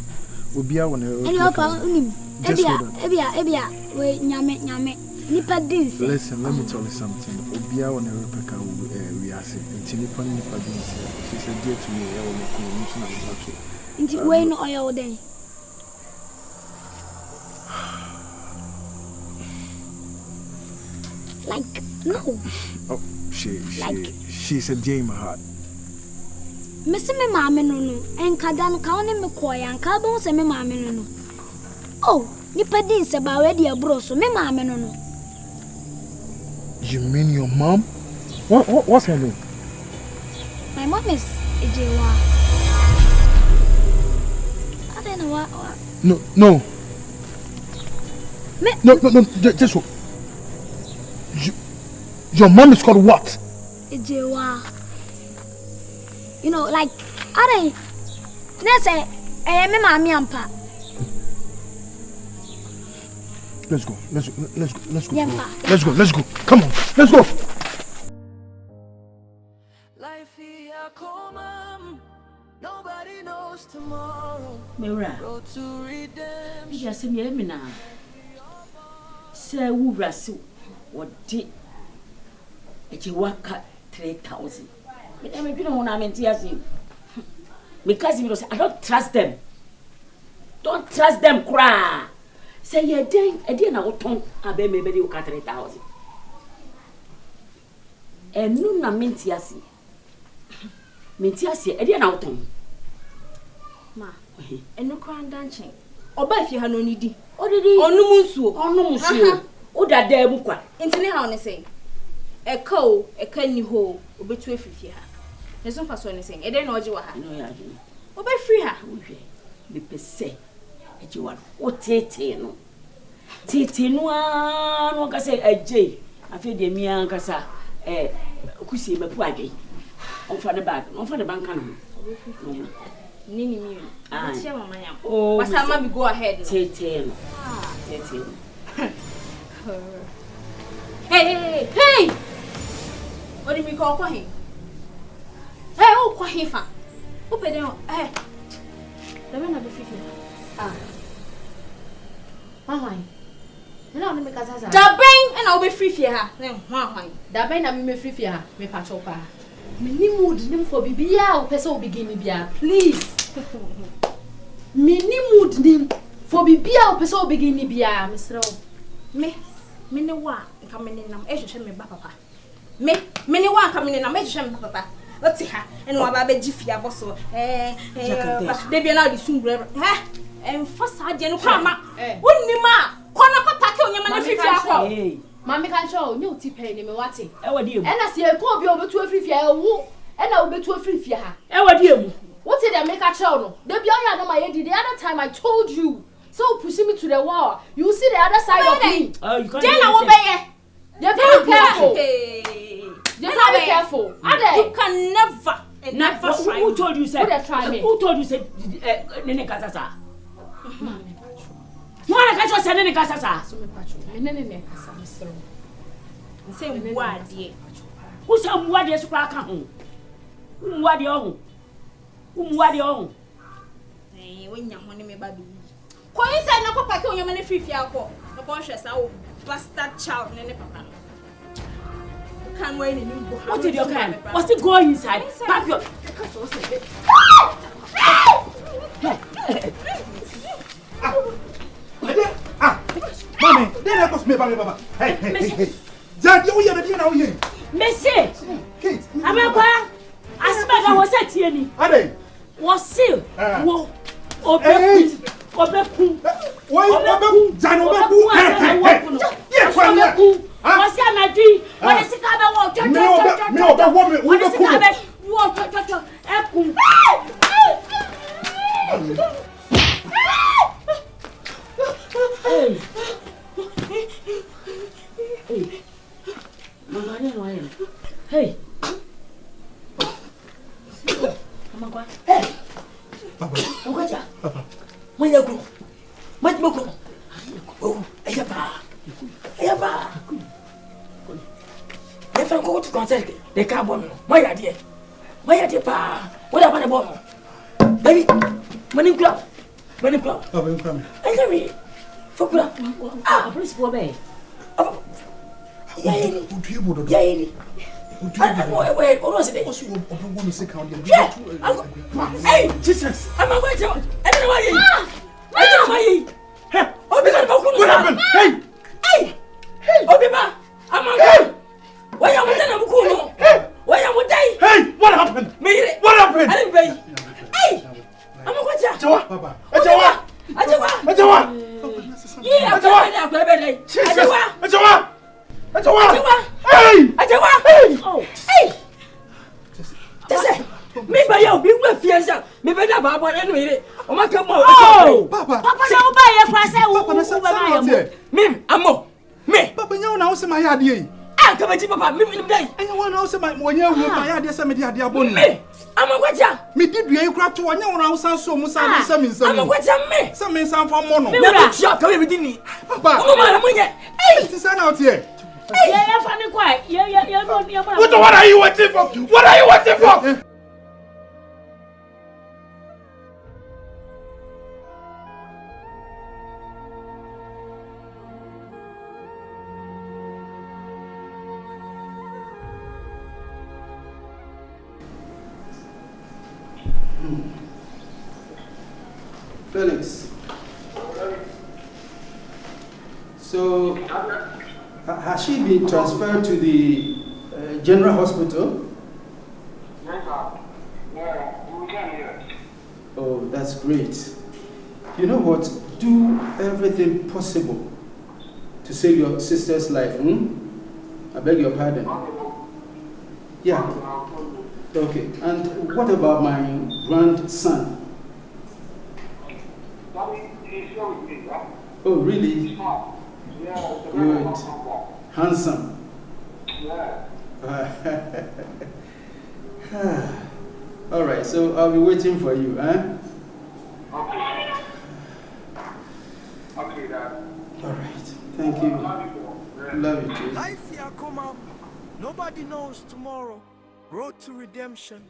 We'll be out when just hold on. Ebia, wait, nyame. Nipa dins. Listen, let me tell you something. Obia on a replica we are saying. Until Nipa dins. She said, dear to me, I will make you until when no oil then. Like, no. Oh, she said, Jay in my heart. Missy me mamma no, and Kadan counting me coy and carbon say me mamma no. Oh, Nipa dins about ready a bro, so me mamma no. You mean your mom? What's her name? My mom is Ejewa. I don't know what. No. No, just what? Your mom is called what? Ejewa. You know, like, I don't. Let's say, I am my Ampa. Let's go. Let's go. Come on, let's go. Life here come, nobody knows tomorrow. Mira, Road to redemption. yes, me now. Say, who Rasu, what did it you work at 3,000? But I mean, you know, when I'm in tears, because I don't trust them. Don't trust them, cry. Say, yeah, then I will tongue a baby, maybe you cut 3,000. And no, na mintiasi. Mintiasi, I didn't out on. Ma, and no crown dancing. Or by if you have no needy. Already, or no musu, or no monsieur. Oh, that there, Muqua. Into how they say. A cow, a canny hole, or between 50. There's no for anything. I don't know what you are. No, I do. Or by free her. The per se. You are what Tete no. Tete no can say a J. I feel the Mian Cassa, Kusi, my poor gay. On for the back, on for the bank. Nini, I share my man. Oh, what's how mammy go ahead? Tete. Hey! What do we call him? Hey, oh, Quahifa. Open it. Hey, the men of the 50. Why? No, me casa. Da bem, and I'll be free for her. Then why? Da bem, I'm me free for her. Me pachopa. Me ni mood nim for bibia o pese o begin bia. Please. Me ni mood nim for bibia o pese o begin bia. Mr. Me ne wa nka me ne nam ehwehwe me ba papa. Me ne wa nka me ne nam ehwehwe me papa. Oti ha eno aba be gifia boso. But they be now the soon brother. Enfasa de no kwama. Wonnima, kono ko pake onyama na fifi akọ. Mami kan show, you ti pay ni me wate. E wadi emu. E na se e ko obi obetu afifia e wu. E na obetu afifia ha. E wadi emu. What did I make a show no? The beyond no my the other time I told you. So pushing me to the wall. You see the other side of me. Oh, you can't. Then I will be. You're very careful. You're very careful. You can never try. Who told you say? Try me. Who told you say Nene Kasasa? You wanna catch us Nene Kasasa? So me patcho. Nene Kasasa so. Say wadi. Who say wadi so kwa kan ho? Wadi ohun. Wadi ohun. Wonya ho ne me ba bi. Ko yin say na ko pake onyama na fifi akọ. No ko hwe sa wo bastard child ne papa. Can wait in him. What did you can? What's it going inside? Back your. Mommy, then I cost me, Baba. Hey. Dad, you are the now here. Messi. Kate. I'm a boy. I spent I was at Tierney. Are they? Was still. Whoa. Obeku. Why? Obeku. Yes, what's that, my dream? What is it? I want to Hey. Papa. If I go to concert, the carbon, my idea, pa. What about the bomb? Baby, money club. I carry for club. Please for me. Wait, what was it? Hey, Jesus, I'm a wait. I don't know why. Hey, what happened? Hey, Obiba, I'm a why am I why am I die? Hey, what happened? What happened? I didn't pay. Hey, I'm a watcher. Papa. Ajawa. Yeah, Ajawa. Hey. Oh. Hey. That's it. Me by you, be with fianza. Me better Baba anyway. Oh my God. Oh, Papa, now buy a class. Me, amo. Me. Papa, you now say my idea. Come to Papa, me day. And you want to say my one year with my idea, some idea bone. Me, I'm a watcher. Me did you crack to one year around so much. I'm a watcher. Me, some means I'm from Mono. Shop, come with me. Papa, hey, it's out here. Yeah, funny quiet. Yeah. What are you waiting for? What are you waiting for? Felix. So, has she been transferred to the general hospital? Oh, that's great. You know what? Do everything possible to save your sister's life. I beg your pardon. Yeah. Okay. And what about my grandson? Oh, really? Good. Handsome. All right, so I'll be waiting for you, huh? Okay, Dad. All right, thank you. Love you too. Life here come up. Nobody knows tomorrow. Road to redemption.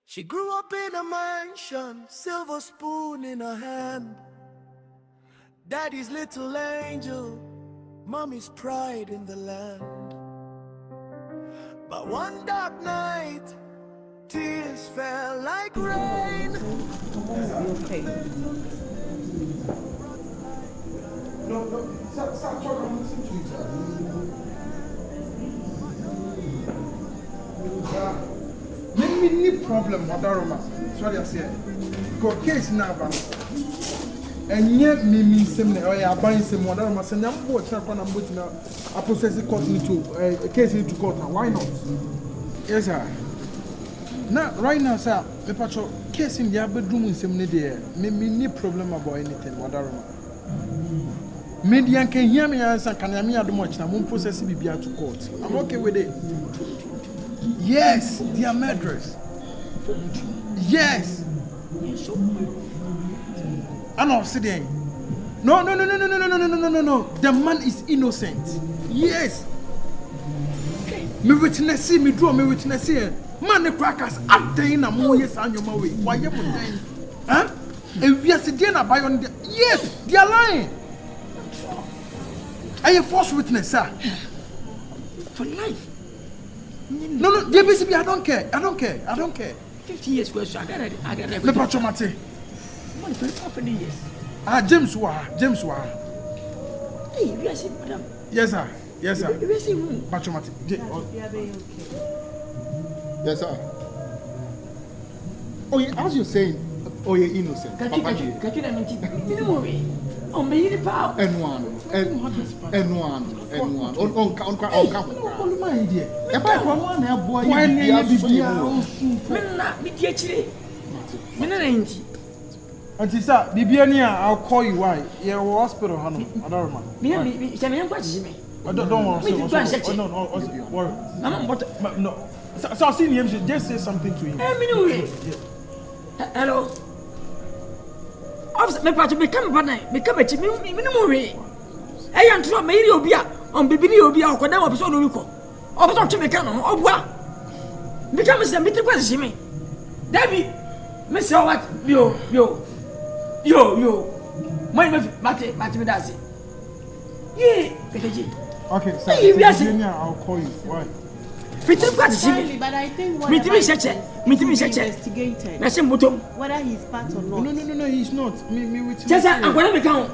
She grew up in a mansion, silver spoon in her hand. Daddy's little angel, mommy's pride in the land. But one dark night, tears fell like rain. Okay. No, stop talking, listen to each other. Maybe any problem with that romance. Sorry, I said. Go case now, And yet, me similar, or I buy some one of my son, I'm going to process the court into a case into court. Why not? Yes, sir. Now, right now, sir, the patrol case in the bedroom in some day, me no problem about anything, whatever. Media can hear me answer, can I do much? I won't process it to court. I'm okay with it. Yes, they are murderers. Yes. I'm not sitting. No. The man is innocent. Yes. Me witness see me draw me witness here. Man the crackers at day na mo yes and your way. Why you then? Huh? If we are sitting by on the yes, they are lying. Are you false witness, sir? For life. No, basically I don't care. 50 years question. I got it. Me patchomate. What for 50 years? James Wa. Hey, you are saying, madam. Yes, sir. You are saying, patchomate. Yes, sir. Oh, yeah, as you're saying, oh, you're innocent. Can't you on me the power. And one. On my idea. If I want a boy, why need to be Auntie, sir, Bibiania, I'll call you. Why? You're a hospital, Hano. I don't remember. I don't want to say. No, worry. No. So I'll see him. Just say something to him. Hello. Officer, me part become a minimum way. I am trying to Obia on Bibini Obia or Kodam of Sonuko. Officer to make on what? Become a bit question me. Debbie, Miss what? Yo. My Mati. Yeah, okay, sir. I'll call you. Why? But I think what investigated whether he's part or not. No, he's not. Me with just I'm going to become.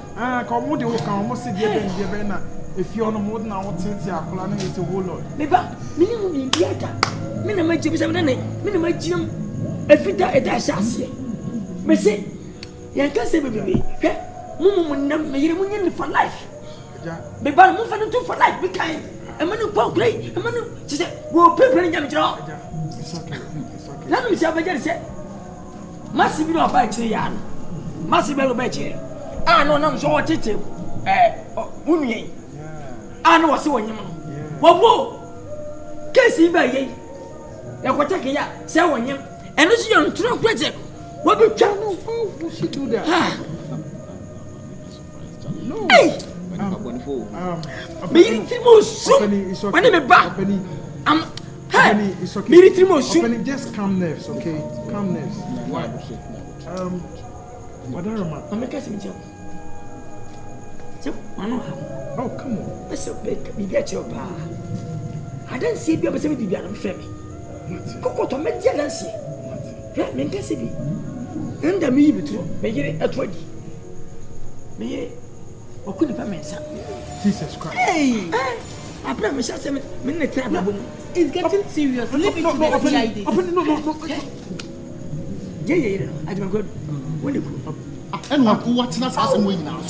Come on, almost if you're on more than our things, you are planning is a whole lot. Minimum theater. Minimum Jim. If it are a dash, me say, you can't say, baby, Mumu for life. Be bad move for life, be kind. A man who poke great, a man who said, we'll pay for the job. It's okay. Let me say, Massive no by Chian. Massive by Chian. I know I'm so what it is. Umi. I know what's on you. Whoa. Casey by ye. And what take ya, say on him. And this young true project. What we can know, how she do that? No. Hey! Just calm nerves, okay? Calm nerves. Oh, come on. I don't see you ever say me. Coco to make jealousy. Men can see and the me between me at 20. Me. Jesus Christ. Hey! I promise you, it's getting serious. Leave it to the CID. Yeah, I don't go. And what's not happening now?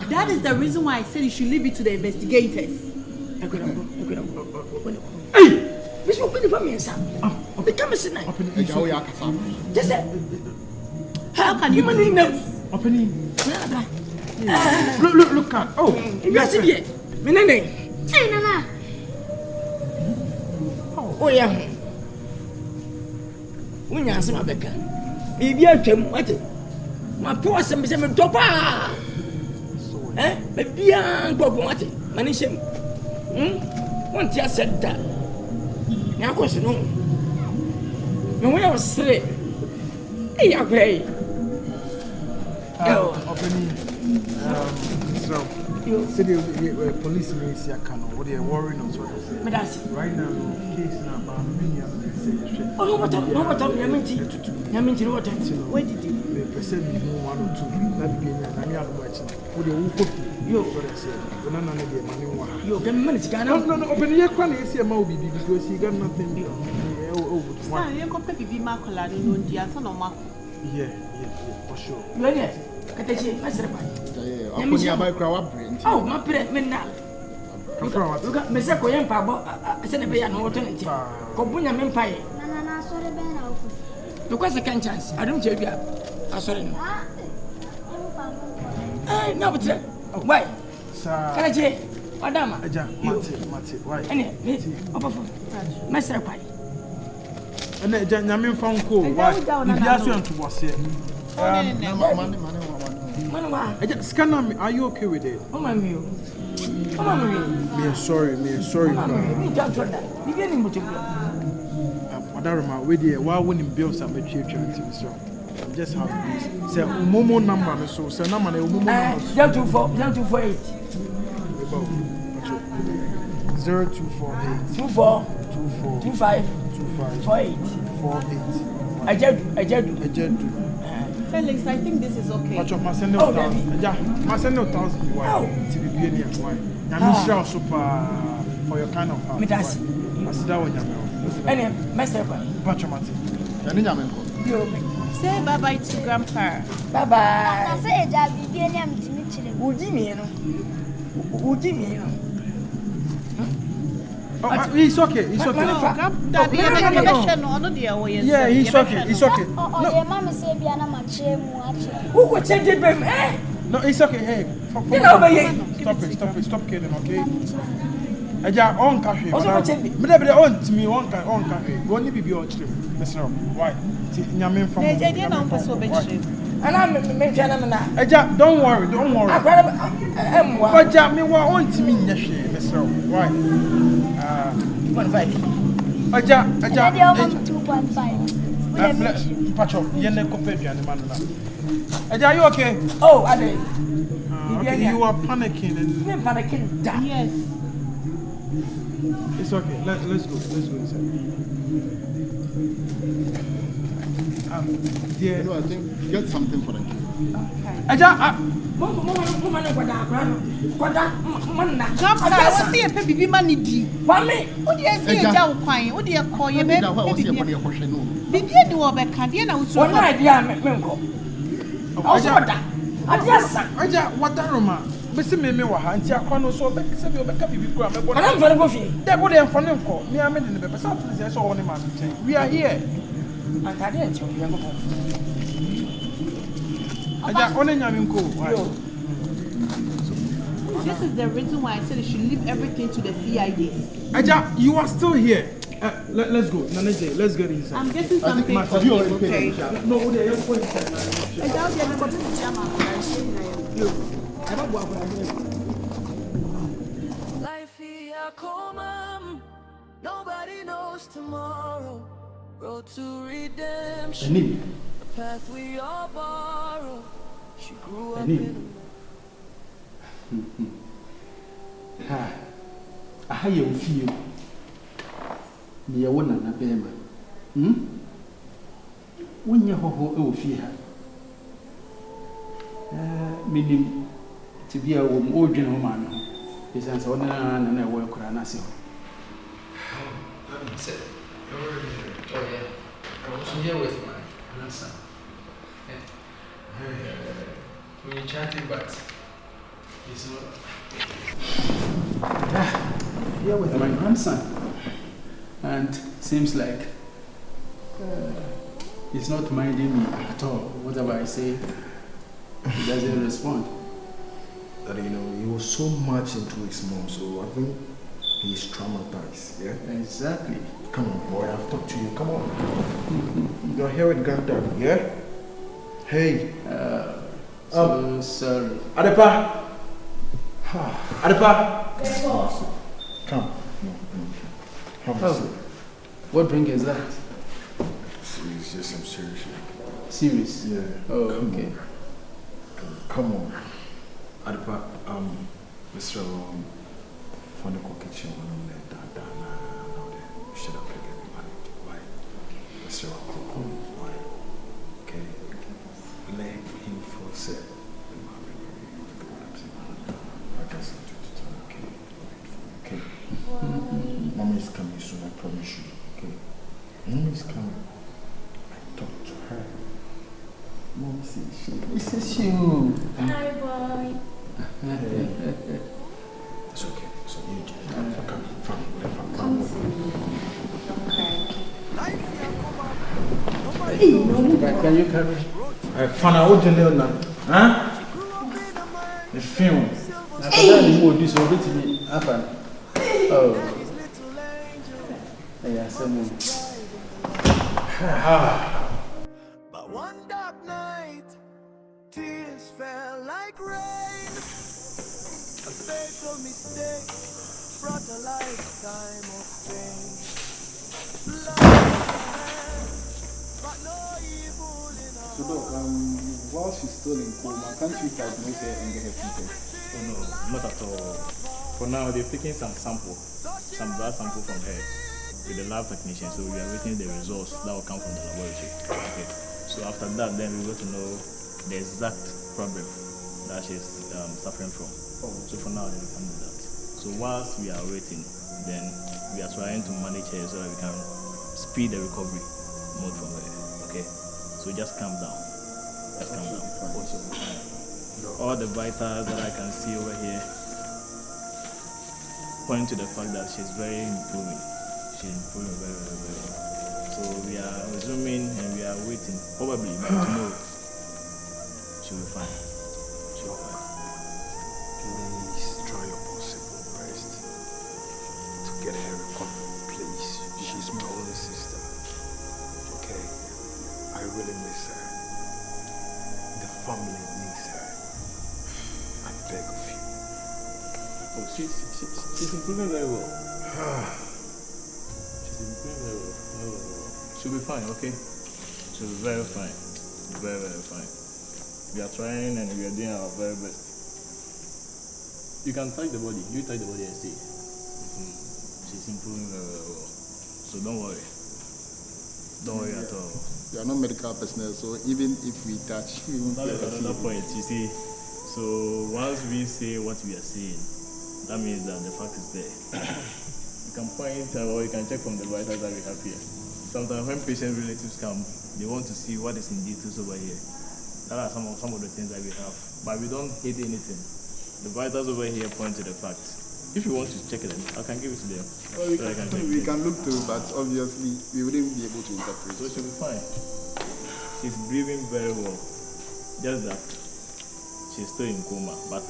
That is the reason why I said you should leave it to the investigators. Hey! Miss Open for me, son. Become a sinner. Just how can you manage them? Look at. Oh, yes, it. Minane. Hey, Nana. Oh, yeah. When you answer my becker, maybe I came what it. My poor son is a topa. Maybe I'm what it. Manishim. One tear said that. Now, of course, you know. No way I was straight. Hey, I pray. So, police may see a cannon. What they are worrying on. Right now, case now, oh, no, what up? Where did you? They said me 1 or 2. That began and I am watching. What you you can manage. No, open your corner. You see a movie because you got nothing. You can be Macola, no, dear son of Marco. Yeah, for sure. Millionaire. Katachi, Master. Oh, my parent, men now. Look at Mr. Koyan Pabo, I said a bay and alternative. Kobunya Empire. Nana, sorry, Ben. Look, what's the chance? I don't tell you. I saw it. No, but why? Katachi, Madame. Mate, why? Any, Master Pie. And then Yamin found cool. Why? If you ask you to was here. Scanner me, are you okay with it? Oh, my meal. Me sorry. Me don't try that. You getting much of Wadarama, with you, why wouldn't bills and make you so I'm just having this. Say, Momo number, so say, no money, Momo number. 0248 0248 24 25 48. I just Felix, I think this is okay. Watch up, my send out 1,000. Yeah, my send out 1,000. Why? To be being here, why? I'm sure super for your kind of house. I see that one, Any Master Pie. Watch your mate. Say bye bye to Grandpa. Bye bye. I say, Jabby, be a name to Mitchell. Would you mean? Oh, it's okay. Yeah, he's okay. Oh, your mama said, be an amateur. Who would change it, baby? No, it's okay. Hey, stop kidding, okay? I just on cafe. But they own to me on cafe. Only be your trip. Mr. Why? Yamin from and I'm don't worry. But me want to me, Mr. Why? 2.5. Aja 2.5. Pacho, are you okay? Oh, are they? Okay, you are panicking and panicking. Yes. It's okay. Let's go inside. Dear, I think get something for the kid. Okay. We are here. This is the reason why I said you should leave everything to the CIDs. Aja, you are still here. Let's go. Nanaje, let's get inside. I'm getting something for you, okay? No, they are going Life here, come, nobody knows tomorrow. Road to redemption, the path we all borrow. She grew up in Aha ye ofie me ye wona na bema wonye hoho e ofie ha minim tibia wo mo odwene ho ma no bisan se wona na e wo ekura na se ho That's it. You're already here. Oh yeah. I was here with my grandson. We were chatting, but he's not. Here with my grandson, and seems like he's not minding me at all. Whatever I say, he doesn't respond. That he was so much into his mom, so I think he's traumatized. Yeah. Exactly. Come on, boy. I've talked to you. Come on. You're here with granddad. Yeah. Hey. So sorry. Adepa. Adepa. Come. What drink is that? It's just some serious shit. Serious? Yeah. Oh, okay. Come on. Adepa, Mr. From the kitchen, shut up again, why? Mr. Why? Okay. Let him force it. Okay. Mama is coming soon, I promise you. Okay. Mama is coming. I talked to her. She misses you. Hi, boy. It's okay. So you come. Come see me. Don't cry. Can you carry? Fana, what do you know? Huh? The film. Hey! This already happened. Oh. Yeah, someone. But one dark night, tears fell like rain. A fatal mistake brought a lifetime of pain. But no evil in her. So, Doc, while she's still in coma, can't you diagnose her and get her treated? Oh no, not at all. For now, they're taking some blood sample from her with the lab technician. So we are waiting the results that will come from the laboratory. Okay. So after that, then we will to know the exact problem that she's suffering from. So for now, then we can do that. So whilst we are waiting, then we are trying to manage her so that we can speed the recovery mode from her. Okay. So just calm down. Just calm down. All the vitals that I can see over here point to the fact that she's very improving. She's improving very, very, very well. So we are resuming and we are waiting. Probably by tomorrow, she'll be fine. She'll be fine. Please try your possible best to get her recovered, please. She's my only sister. Okay? I really miss her. The family needs her. I beg of you. Oh, she's improving very well. She's improving very well. She'll be fine, okay? She'll be very fine. Very, very fine. We are trying and we are doing our very best. You can touch the body. You touch the body and see. She's improving very, very well. So don't worry. Don't worry at all. You are not medical personnel, so even if we touch, we won't That is another point, you see. So once we say what we are saying, that means that the fact is there. You can point or you can check from the vitals that we have here. Sometimes when patient relatives come, they want to see what is in details over here. That are some of the things that we have. But we don't hate anything. The vitals over here point to the facts. If you want to check them, I can give it to them. Well, we can look through, but obviously we wouldn't be able to interpret. So she'll be fine. She's breathing very well. Just that she's still in coma, but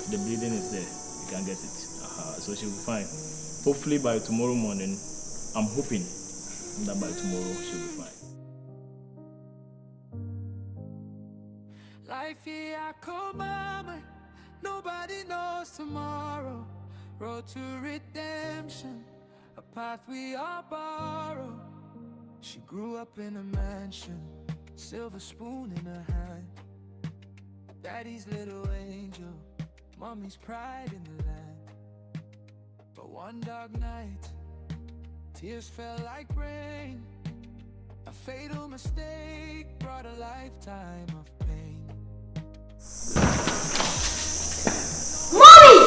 the bleeding is there. You can get it. So she'll be fine. Hopefully by tomorrow morning, I'm hoping that by tomorrow she'll be fine. Life here, mama. Nobody knows tomorrow. Road to redemption, a path we all borrow. She grew up in a mansion, silver spoon in her hand. Daddy's little angel, mommy's pride in the land. But one dark night, tears fell like rain. A fatal mistake brought a lifetime of pain. Mommy!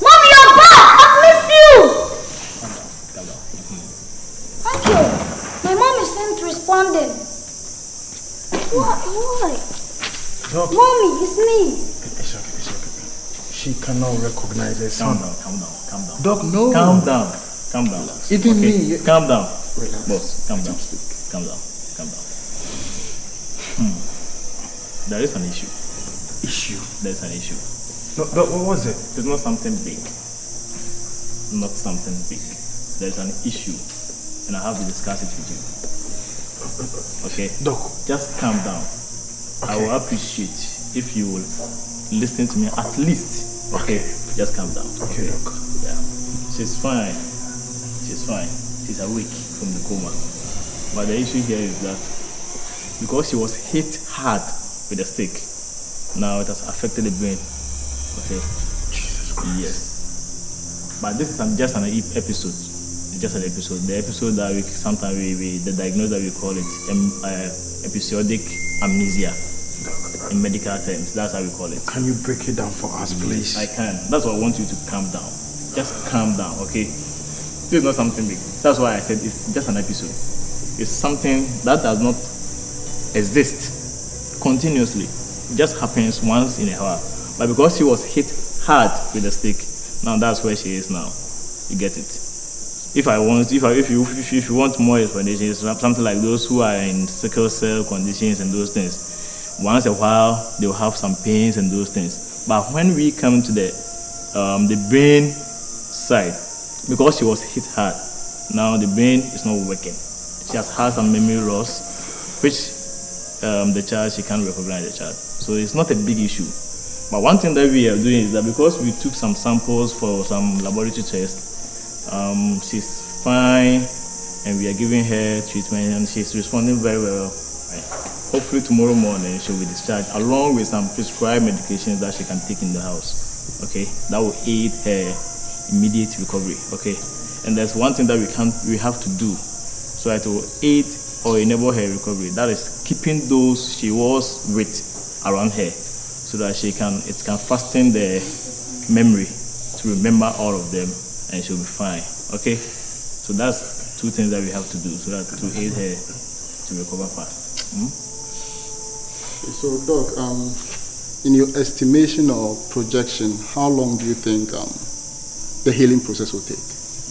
Mommy, you're back! I miss you! Calm down. Thank you. My mom isn't responding. Why? Doc. Mommy, it's me. It's okay. She cannot recognize her son. Calm down. Doc, no. Calm down. Even okay? me. Calm down. Relax. Boss, calm down. There is an issue. There's an issue. No, but what was it? It's not something big. There's an issue, and I have to discuss it with you. Okay? Doc. Just calm down. Okay. I will appreciate if you will listen to me at least. Okay? Just calm down. Okay, Doc. Yeah. She's fine. She's awake from the coma. But the issue here is that because she was hit hard with a stick, now it has affected the brain. Okay? Jesus Christ. Yes. But this is just an episode. It's just an episode. The episode that sometimes the diagnosis that we call it episodic amnesia. In medical terms, that's how we call it. Can you break it down for us, please? I can. That's why I want you to calm down. Just calm down, okay? This is not something big. That's why I said it's just an episode. It's something that does not exist continuously. It just happens once in a while. But because she was hit hard with a stick, now that's where she is now. You get it? If you want more explanations, something like those who are in sickle cell conditions and those things, once a while they will have some pains and those things. But when we come to the brain side, because she was hit hard, now the brain is not working. She has had some memory loss, which the child, she can't recognize the child. So it's not a big issue. But one thing that we are doing is that because we took some samples for some laboratory tests, she's fine and we are giving her treatment and she's responding very well. Right? Hopefully tomorrow morning she'll be discharged along with some prescribed medications that she can take in the house. Okay, that will aid her immediate recovery. Okay, and there's one thing that we have to do so that it will aid or enable her recovery. That is keeping those she was with around her so that it can fasten the memory to remember all of them and she'll be fine. Okay, so that's two things that we have to do so that to aid her to recover fast. So Doc, in your estimation or projection, how long do you think the healing process will take?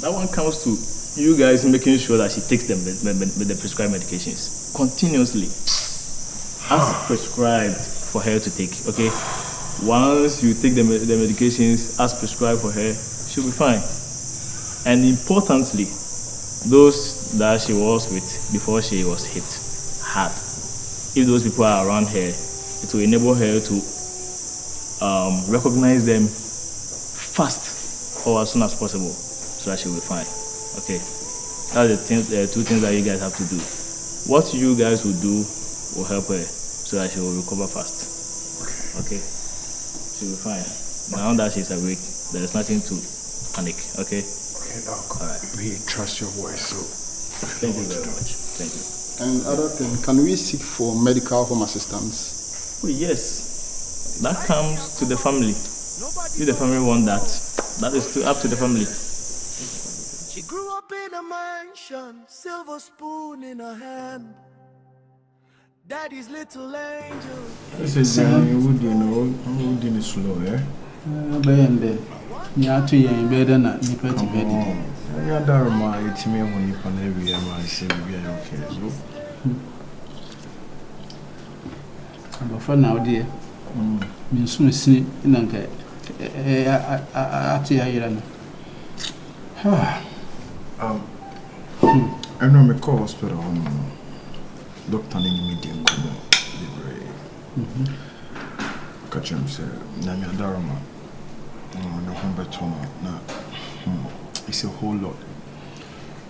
That one comes to you guys making sure that she takes the prescribed medications continuously as prescribed for her to take. Okay, once you take the medications as prescribed for her, she'll be fine. And importantly, those that she was with before she was hit hard, if those people are around her, it will enable her to recognize them fast or as soon as possible so that she will be fine. Okay, that's the two things that you guys have to do. What you guys will do will help her so that she will recover fast. Okay, she will be fine. Now that she's awake, there is nothing to panic. Okay. Okay, Doc. All right. We trust your voice, so thank you very much. Thank you. And other thing, can we seek for medical home assistance? Oh yes, that comes to the family. If the family want that, that is up to the family. She grew up in a mansion, silver spoon in her hand. Daddy's little angel. This is would you know, would you slow, eh? Bende. Ya to yen better na nipa to bed. Ya darma itime ho nipa na wi am ase bi ya okay so. Abafa na ode. Min sunu sini ina nka ati ya yira no. I know me call hospital doctor ni medium komo. Catch him say na me darma. No it's a whole lot.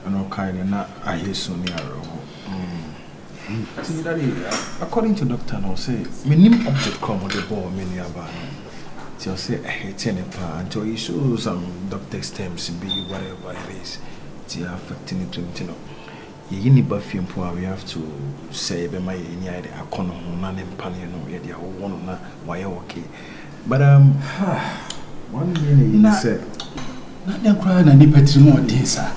And all kind of not I hear so near. See that according to doctor now say minimum object come on the ball many about. So say I hate any part until you show some doctor's terms be whatever it is. It's affecting it, you know. You need buffy and poor we have to say be my any idea I can't no yeah one na why okay. But one minute said not them crying and nip at more days, sir.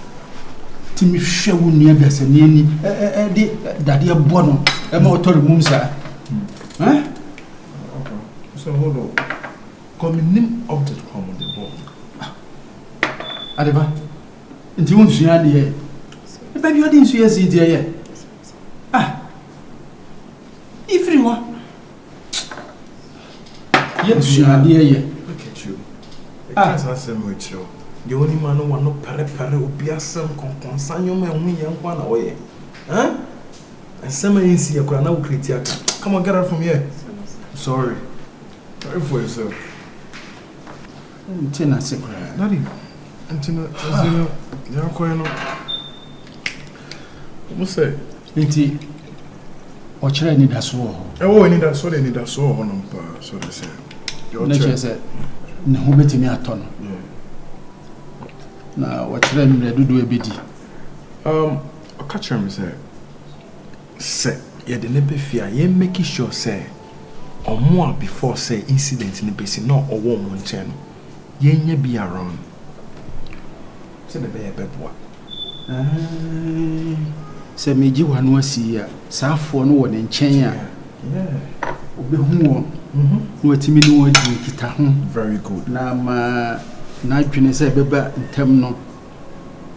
Timmy show near the Sanini, Daddy a bono, a motor room, sir. Huh? So hold on. Come in object come on the board. Adeba, and you won't see the if I didn't see a dear. Ah, if you want. Yes, you are dear. Look at you. As I said with you. The only man who want no pare will be a some consign me young one away. Huh? And some in see a crown critic. Come on, get out from here. Sorry. Sorry for yourself. Tina secret. Daddy. Antina, you're going on. What's say? Inti. Watch I need a sword. Oh, I need a sword, I need a sword on so they say. Your said, no, bet me a ton. Now, what trend do a biddy? A catcher me say, yeah, the nepe fear, ye making sure say, or more before say incident in the basin, not or warm one channel. Ye be around. Say the bear bed what? Say me, you one was here, South for no one in China. Yeah. obehu wo watimi ni wo di kita ho very good na ma na adwene sɛ beba ntem no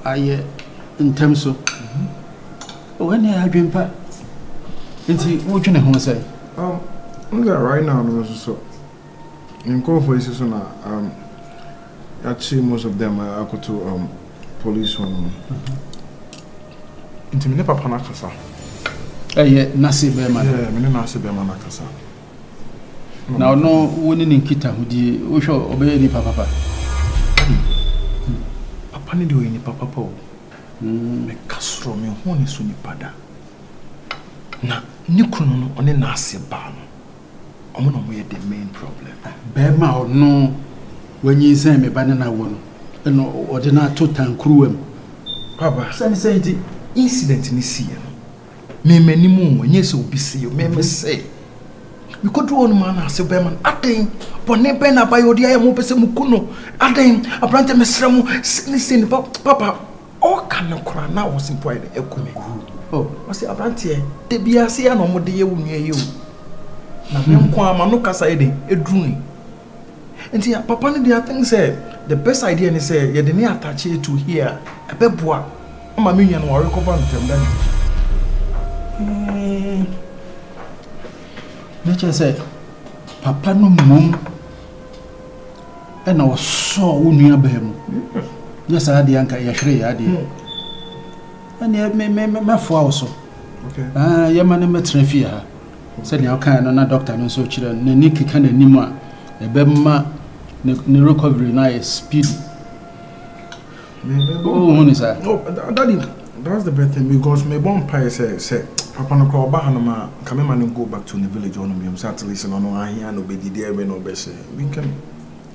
aye ntem so when I adwene pa nti wo dwene ho sɛ right now no so in conference so na actually most of them are to police one nti me papa na kasa nasi be ma me nasi be ma na kasa na no woni ni kita hudi wo hwo obey ni papa papa ni de ni papa o me kasro me ho ni so ni pada na ni kunu no one na ase ba no omo no mo ye the main problem be ma no wanyi san me ba na wo no no ode na to tankruwam papa sani incident ni see no me manimu enye se obi see yo me say we could do on man ase be man aden bone be na ba yo dia ya mo pese mu kuno aden abrante mesra mu listen papa all can kra na was employed ekumi wasi abrante de bia se ya no mo de ye wunu ye o na me nko ama no kasa eden edruni enti papa ne dia think say the best idea ni say ye de ne attach it to here ebeboa ama me nyan wo recover ntem dan nature say papa no mum ena so wo nua ba mu ya sa ade anka ya hwere ya ade ene me fo awoso okay ya ma ne metra fi ha se ne aka no na doctor no so kire na ni kika na nim a ebe ma ne recovery na speed Daddy, that's the bad thing because my born pie say papa no call back no ma come man go back to the village on me start to listen on I hear no be there we no be say we can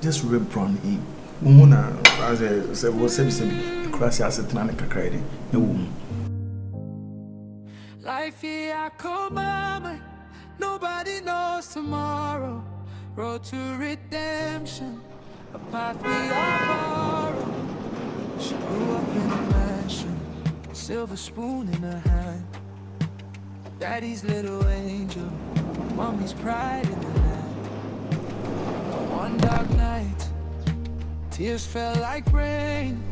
just rip brown him una as a say was say class asset na kakra dey e wo life here come nobody knows tomorrow road to redemption a path we are borrowed. She grew up in a mansion, silver spoon in her hand. Daddy's little angel, mommy's pride in the land. One dark night, tears fell like rain.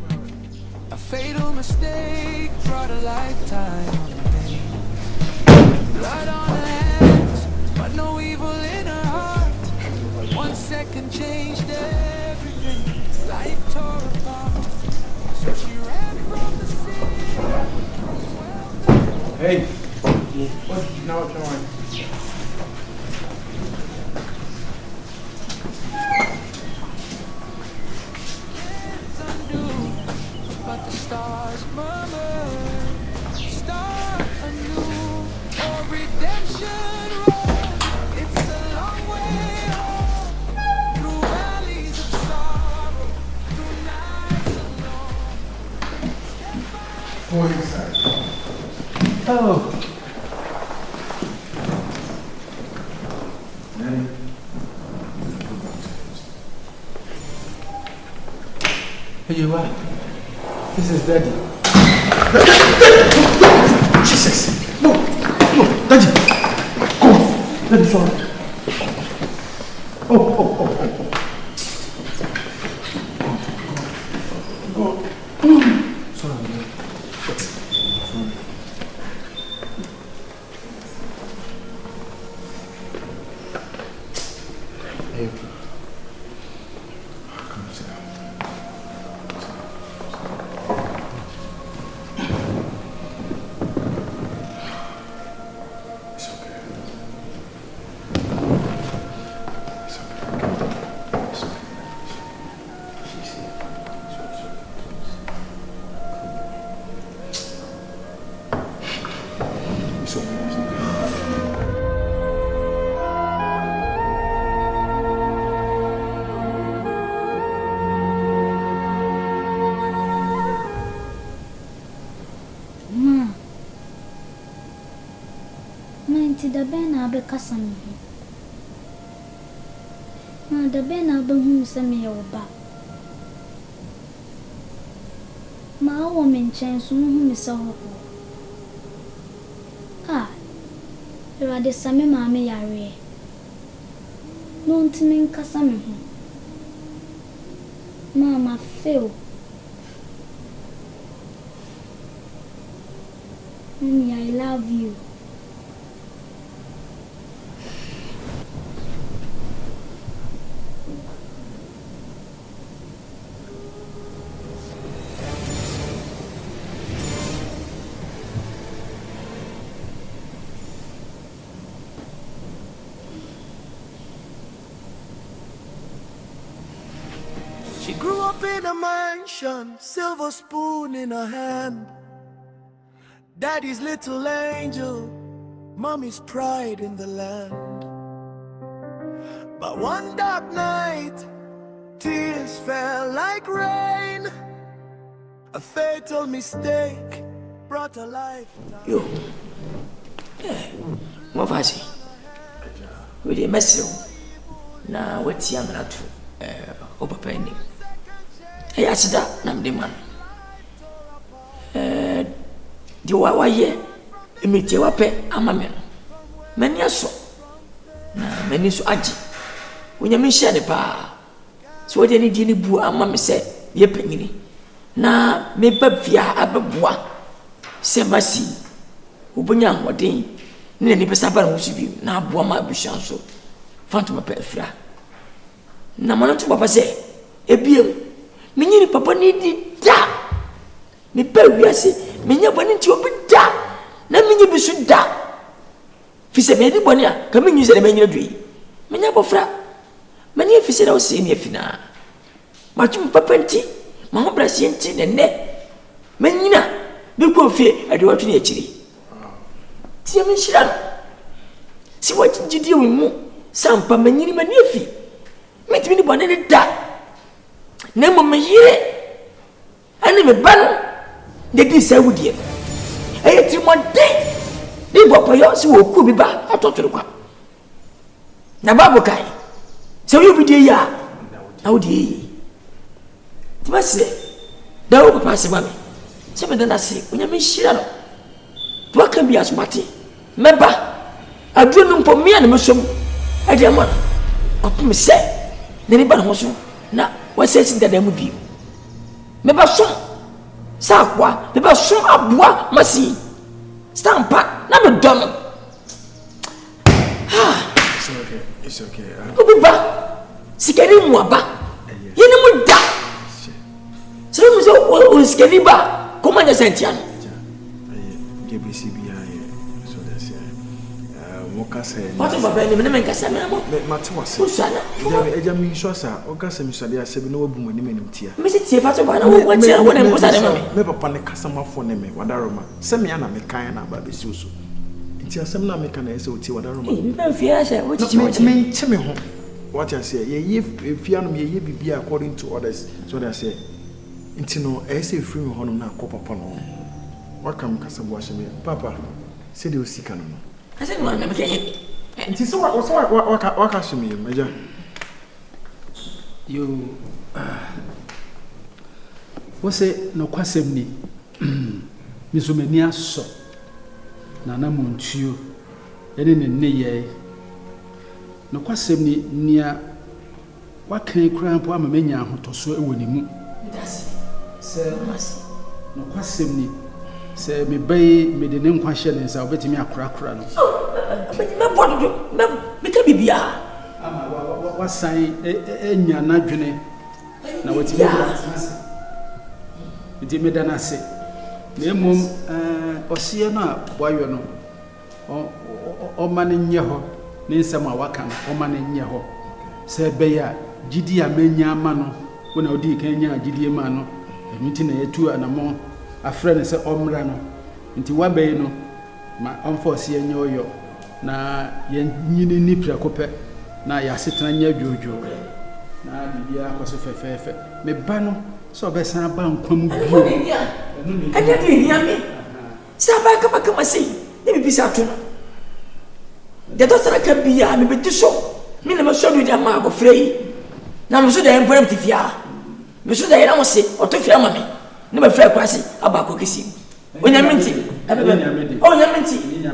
A fatal mistake brought a lifetime of pain. Blood on her hands, but no evil in her heart. 1 second changed everything, life tore apart. So she ran from the city. Hey, what now join? But the stars murmur, start anew, or redemption road. It's a long way home, through valleys of sorrow, through nights alone. Go inside. Oh. Nanny. Hey, you are. This is Daddy. Jesus! No! No! Daddy! Go! Daddy, sorry. Oh. Go. Sorry, man. Hey. Come sit down. It's okay. It's okay. It's okay. She's here. It's okay. It's okay. Da bena be kasam ho da bena be hu se me yo ba ma wo men chen so hu mi se ho ah era de same ma me yare No ntimi nkasa me ho. Mama feel. Mommy, I love you. She grew up in a mansion, silver spoon in her hand. Daddy's little angel, mommy's pride in the land. But one dark night, tears fell like rain. A fatal mistake brought her life down. Yo, Mofasi, we did mess you. Now, what's your man to overpaying? Hey, I said that, I'm the man. The Wawaye, imite wape amameno. Many aso, na many so aji. When you mention the pa, so what any dini bu amame say, ye penini. Na me babia ababua, se masi, ubunya wadin, ni pesaba na usibi, na bua ma bishanso, fantuma pelfra. Na manantu papa say, ebiem, minyi papa ni di da, mi pe wiase. Menya bani nti obi da na menya bisu da fi se me di bani a ka menyu se de menya dui menya bofra mani fi se da o se ni afina ma tum papa nti ma ho brase nti ne ne menyina bi ko fie ade watu ne akiri ti me nhira no si wa jidi wi mu sampa menyini mani afi metimi ni bani ne da na mo meyire ani me bano de di say wudi e trimonde di bopoyo si wo ku bi ba atotoro kwa na babu kai se wo bi de ya na wudi ti base da wo papa se ba me se me na se onya me hira no to aka bi asmati meba aduro no mpo me na me som e de mo papa me se ne ni ba no so na wo se si da mu bi meba so Sakwa, the best show up what must stamp na me done. It's okay. Obiba, sikeri mwaba. Yene mu da. So mu so sikeri ba, koma nya sentiano. GBCB so that's moka say. What about any men kasa me amo? Matwa say. Usana. Eja mi so sa, o kasa mi so dey ase bi na wabu mani manim tia. Me se tie fatu ba na wo tia wo na mposa de me. Me papa ne kasa mafo ne me wadaroma. Se me ana me kan na ba be si so. Nti asem na me kan na ese o tie wadaroma. Me ba fia se wo chichi wo. Me nche me ho. What I say, ye fia no ye bibia according to others. So they say. Nti no ese free me ho no na akopapa no. Wakam kasa bo ahye me. Papa, se de o sika no. Ase no na me kenye. Nti so waka shimi meja. You wose no kwasem ni misomani aso na na montuo ene ne ye no kwasem ni nia wakan kura mpo amamenya ahotoso ewo ni mu se no kwasem ni se me bai me de ne nkwa hye ne nsa obetimi akura no me bodo me ka bibia ama wasan enya na dwene na watimi iti medana se na mum osiye na boyo no o mane nye ho ne nsem a waka no o mane nye ho se beya gidi amenya ama no wona odi kan nya gidi ma no emiti na yetu anamo afre ne se omra no nti wabei no ma onforce ye nye oyo na ye nyini ni prekope na ya setena nya dwojo na bibia akoso fefefe me ba no so be san ba nkwam bio anya de hiame sa ba kama sei ne bibisa to de doctor ka bia me beti so me na me so do dia ma go frei na me so da empore mtifia me so da ira mo se otofia ma me ne me frei kwase aba ko kesi onyamenti onyamenti na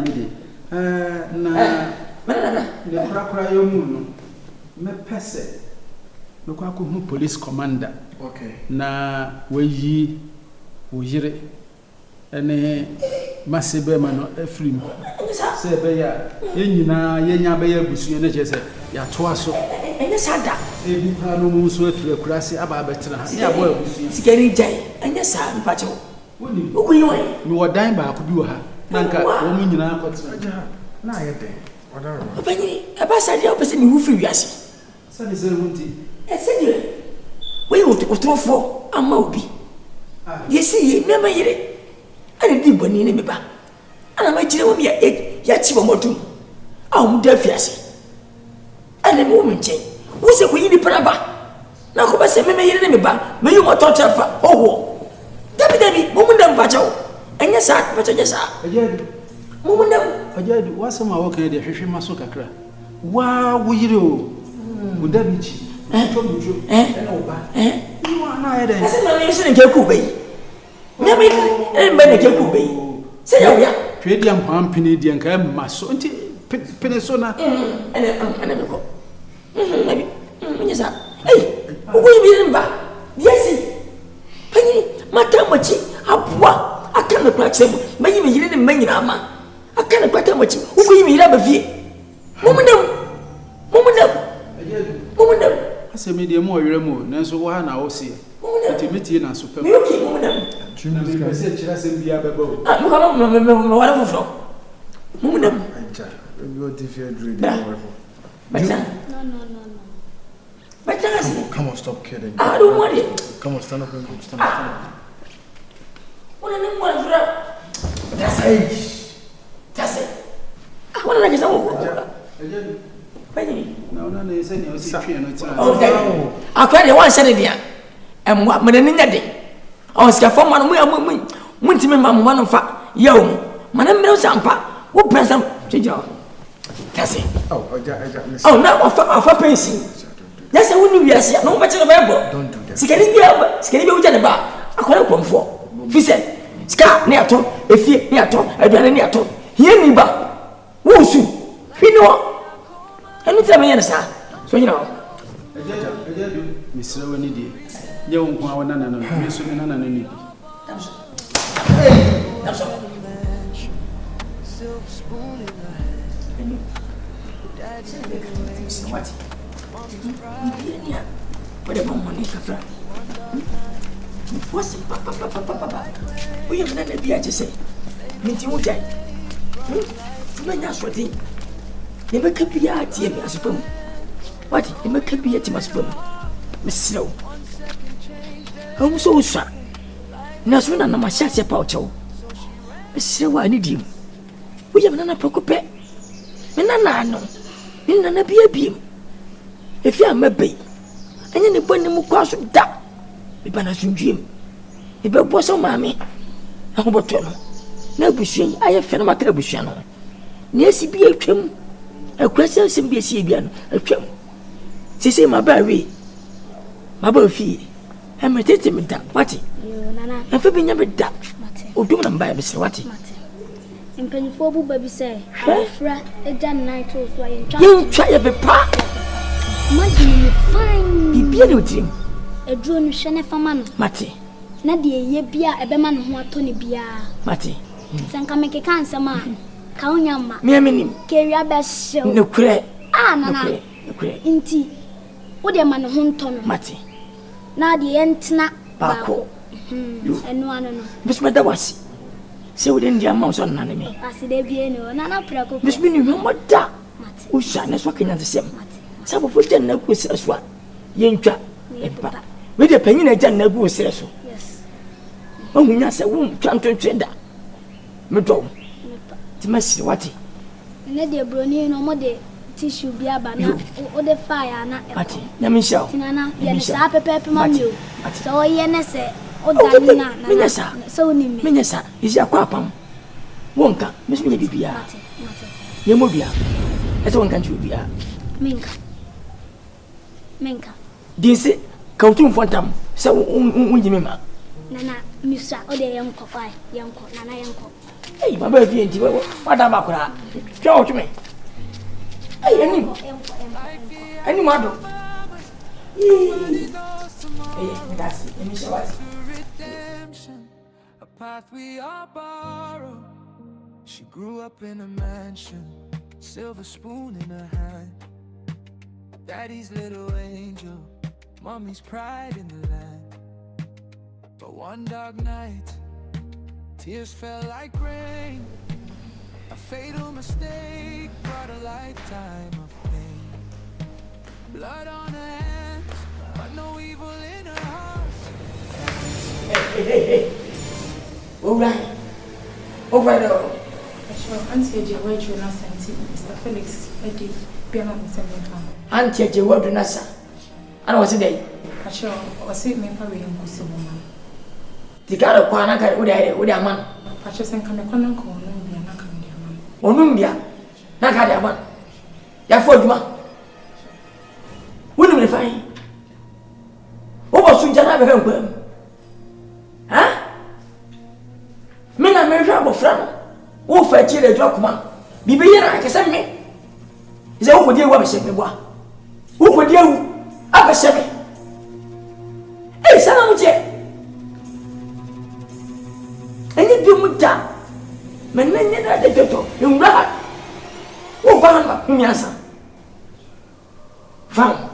ne kura yo mu no me pese me kwa ko hu police commander Okay. na wayi oyire ene masebe ma no afrim se be ya yenyina yenya be ya busu ne je se ya to aso enye sada ebi pa no mu so afire kurase aba betra ha ya boy busu sikari jai enye sa mpacho woni okuyiwe mi wodan ba ko bi wo ha nanka wo mu nyina akotra Na ayede. Odaro. opanyini aba sadia opese mi hu firi wiase sani se hunti esedire we utrofo ama obi yesi ye mema yire ani di boni ne meba ana ma kire wo mi ya chi bo motum a wo da fiase ana mo mu nchen wo se ko yini para ba na ko ba se mema yire ne meba me yu mo to trafa owo dabi mo mu ndam ba chawo anya sa ba chaje sa ajadi mo mu ndam ajadi wasama wo kan de hwehwe maso kakra wa wo yire o wo dabi chi ena oba ni wa na ayede ase ma me so ne ke ku bai me me ne ke ku bai se ya ya twedi ampam pini di anka maso nti pini so na ana me ko nabi nyesa ugo yibi mba yesi panyi mata machi abwa akana kwa chemu manyi me yire ne manyina ama akana kwa tamachi ugo yibi ira ba vie mumundam asemi de mo oyere mo nanso wo ha na wo se nti metie na so pam me okay mumundam me se chira sem bia beba o me ko me wala fofo mumundam Aja. Maybe what if you're dreading whatever. No. But Come on, stop kidding. I don't want it. Come on, stand up and go. Stand up. What I didn't want to that's it. I want to get some. na ona na se ne o si twe no tira Oh, akwa de wan sene dia. Emwa me ne nya de. On ska fo ma no mu ntimi ma mo no fa. Yo, mana me no sampa. Wo presam tija. That's it. Oh, Aja. Oh, now ofa pensi. Yes, I wouldn't be as no much of a member. Don't do that. Sikari be uja ne ba. Akwa ko mfo. Fi se. Ska ne ato, efie ne ato, aduane ne ato. Hie ni ba. Wo su. Fi no. Anytime I understand. So you know. Aja do misra wani die. Je won kwa wana na no. Me so me na no ni. That's all. What? What about money, Kafra? What's it? Papa. We have not be to say. Meeting with Jay. That's what he never could be at him as a boom. What? He could be at him as a boom. Miss Snow. I'm so sharp. Nasuna na mashasi paucho. Miss Snow, I need him. We have none of Procope. Menano. Nana be a beam. If you are my bay, and then the bunny will cross that. The Banasum Jim. If I was so mammy, I hope to know. No bushing, I have found my trebushano. Yes, be a trim. A question sim be a Sibian, a trim. She say my berry. My boy, I'm a testament that party. And for being never that. Or do not buy Mr. Watty. Mpanyinfo baby say, "Afra, eja night to so yen twa." You try a pa. Imagine fine. Bibia no tim. Eduro no hwe ne fama no. Mate. Na de ye bia ebema no ho ato ne bia. Mate. Sanka meke kan sama. Ka onya ma. Me aminim. Keria ba hyew. No kure. Nana. No kure. Inti. Wo de ma no ho nto no. Mate. Na de yentna Bako. Eno ano no. Bismada wasi. Se we didn't jam on na me. Aside bia no. Nana prako. Bismini me moda. O sha na so kenya de sem. Sabo fo den na ku sere so a. Yentwa. Epa. We de panyin na jan na ku sere so. Yes. O hunya se wo twantontwe da. Me do. Ti masi wati. Ne de broni no mo de tissue bia ba na o de fire na. Wati. Na me sha. Tinana ye ne sa pepe ma mi o. So ye ne se o da ni na. Menyasa. So ni me. Menyasa. Isi akwa apam. Wonka. Mesme ye bibia. Ye mo bia. Eto wonka nchu bia. Menka. Dinse ka utum fontam. Se unjime ma. Nana misa o de yanko fai. Yanko nana yanko. Hey, baba fi enti wa da ba kura. Twa o tume. Hey, ani. Any mother. That's it. Let me show us. A path we all borrow. She grew up in a mansion, silver spoon in her hand. Daddy's little angel, mommy's pride in the land. But one dark night, tears fell like rain. A fatal mistake brought a lifetime of pain. Blood on her hands, but no evil in her heart. Hey. All right. Auntie J. Where you not sent Mr. Felix, Eddie, Piano, Mr. Auntie J. What do not say? I don't want to say. I sure was it me probably in Kusimoma. The God of Kwanaka with a man. Patches and Kanakono, Columbia, Nakamia. Onumbia, Nakadaman. Therefore, you man. Wouldn't we find? What was you just have a huh? Men are married friend. Who fetch you a drug man? Be here, I can send me. Is that who would you want to send me? Who would you ever send me? Hey, son of a and you do with that. Men, at the doctor, you rat. Oh, Bama, Miasa. Found.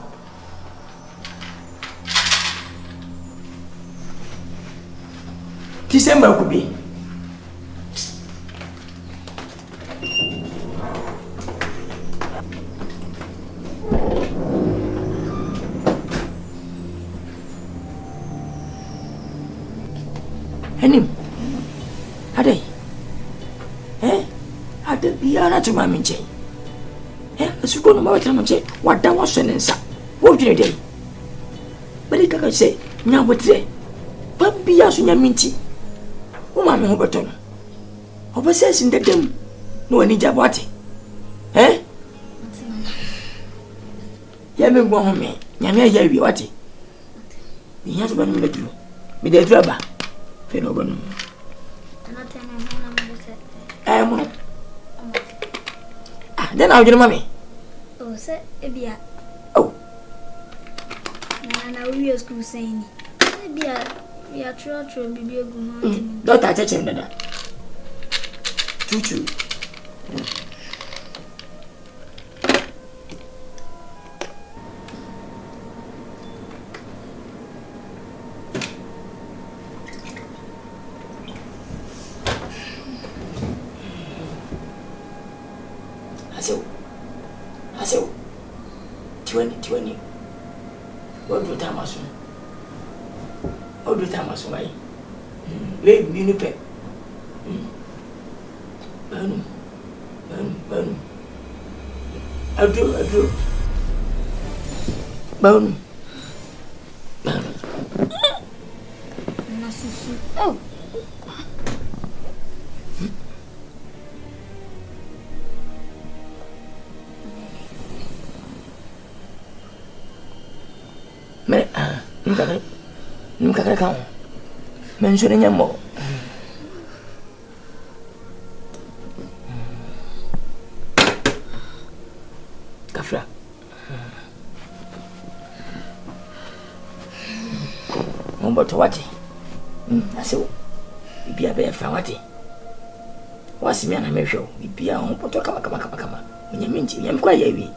December could be. Him. Ade. Ade biara to my minche. As you go to my time, what that was an answer. What did you do? But it can say, now what say? But be as in your minty. Oh, mamma, Overton. Oversays in the game. No any jabati. Yamin won me. Yamia, you what? The husband will do. With the drabber. Phenomenon. Then I'll get mommy. Oh, say, Appiah. Oh, now we are school saying, Appiah, we are true, be a good don't touch him, Dada. Choo. Aso. 20. What do Tamasu? What do Tamasu? Wait, Unipe. Burn. I do. Burn. Oh. Nunca creo. Mencioné ñamo. Kafra. Mboto wati. Aso. Bibia be fa wati. Wasi mi ana mehwe. Bibia mboto kama. Onyaminti, nyamkwa yewi.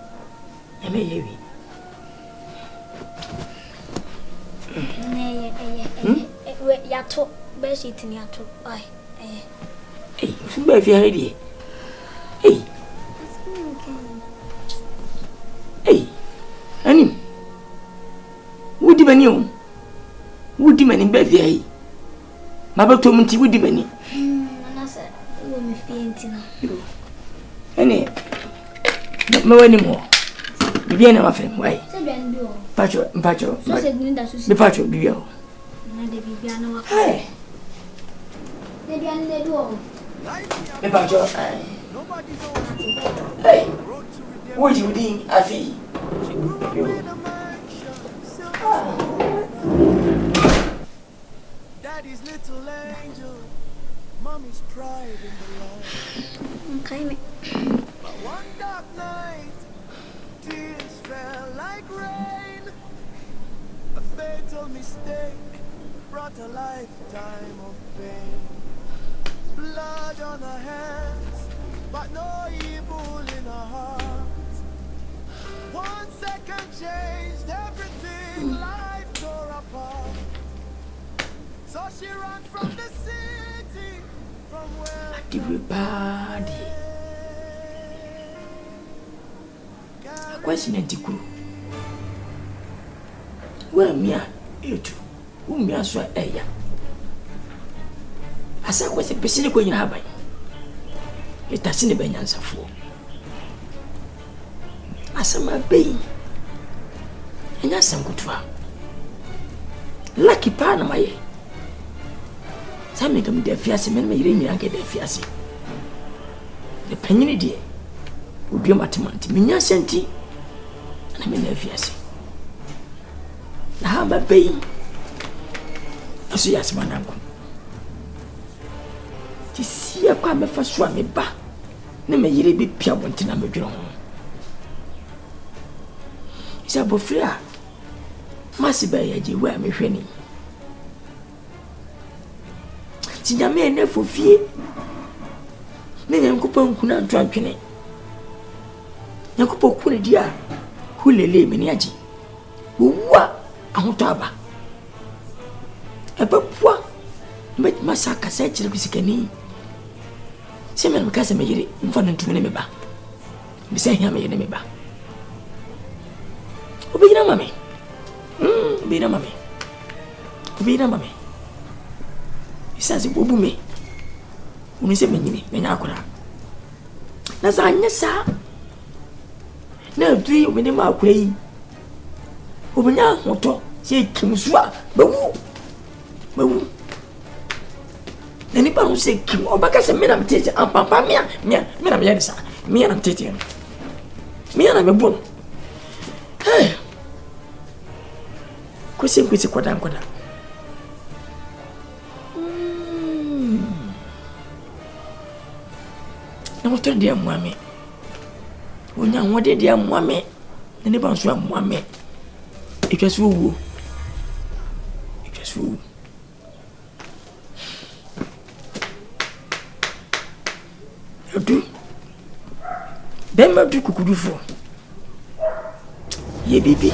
Yame yewi. Yato, best eating yato. Hey, somebody if you're ready. Hey, Annie. Would you many? Would you many baby? Hey, Mabel told me to would you many? I said, you will be fainting. Annie, no anymore. Be an friend. Why? Pacho. The Pacho, be your. Hey, maybe I need to do. The Pacho. Hey, what you doing? Afi. Daddy's little angel, mommy's pride in the land. Okay, But one dark night, tears fell like rain. A fatal mistake brought a lifetime of pain. Blood on her hands, but no evil in her heart. 1 second changed everything, life tore apart. So she ran from the city, from where everybody. Question and Tiku. Well, Mia, you two, whom you are so a as I was a person going to have it doesn't even answer for. As I'm a baby, and that's some good one. Lucky partner, my some make them their fiancé, men may ring and get their fiancé. The penny dear would be a mathematics, Minya senti, and I'm in their fiancé. Now, I'm a baby. I see as my uncle. See a quame for swami ba. Never ye be pia wanting a medron. It's a bofria. Massy by a where me penny. See, I may never fear. Then Coupon couldn't drunk in it. Nakupo kuni dia hulele meniaji. Uwa ahutaba. Epapwa met masaka sechi bisikani. Sema mkase mejiri mfano ntumene meba. Bisenya mejiri meba. Ubira mame. Ubira mame. Ubira mame. Isazi bubume. Unise menyini menyakura. Nazanya sa. Na dui umene makura yi. Ubanya hoto se kimsua bawu. Bawu. Nani pa unse kim obaka se mena mtete ampampa mia mena mia sa. Mia na mtete. Mia na mebono. Hey. Kwese kwada. Na moto ndi amwame. Onya nwode ndi amwame. Nani ba nso amwame. Itwasu wo. Odu. Bema du kukudufo. Ye bibi.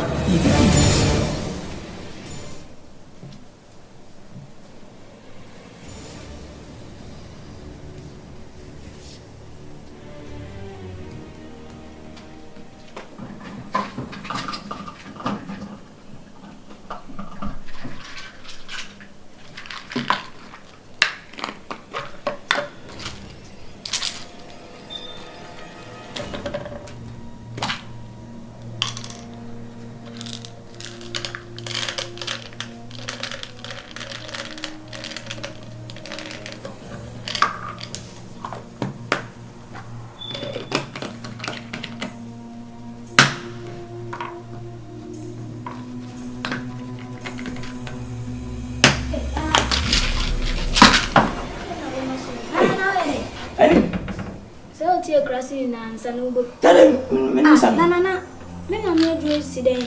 Nana, men are not dressed today.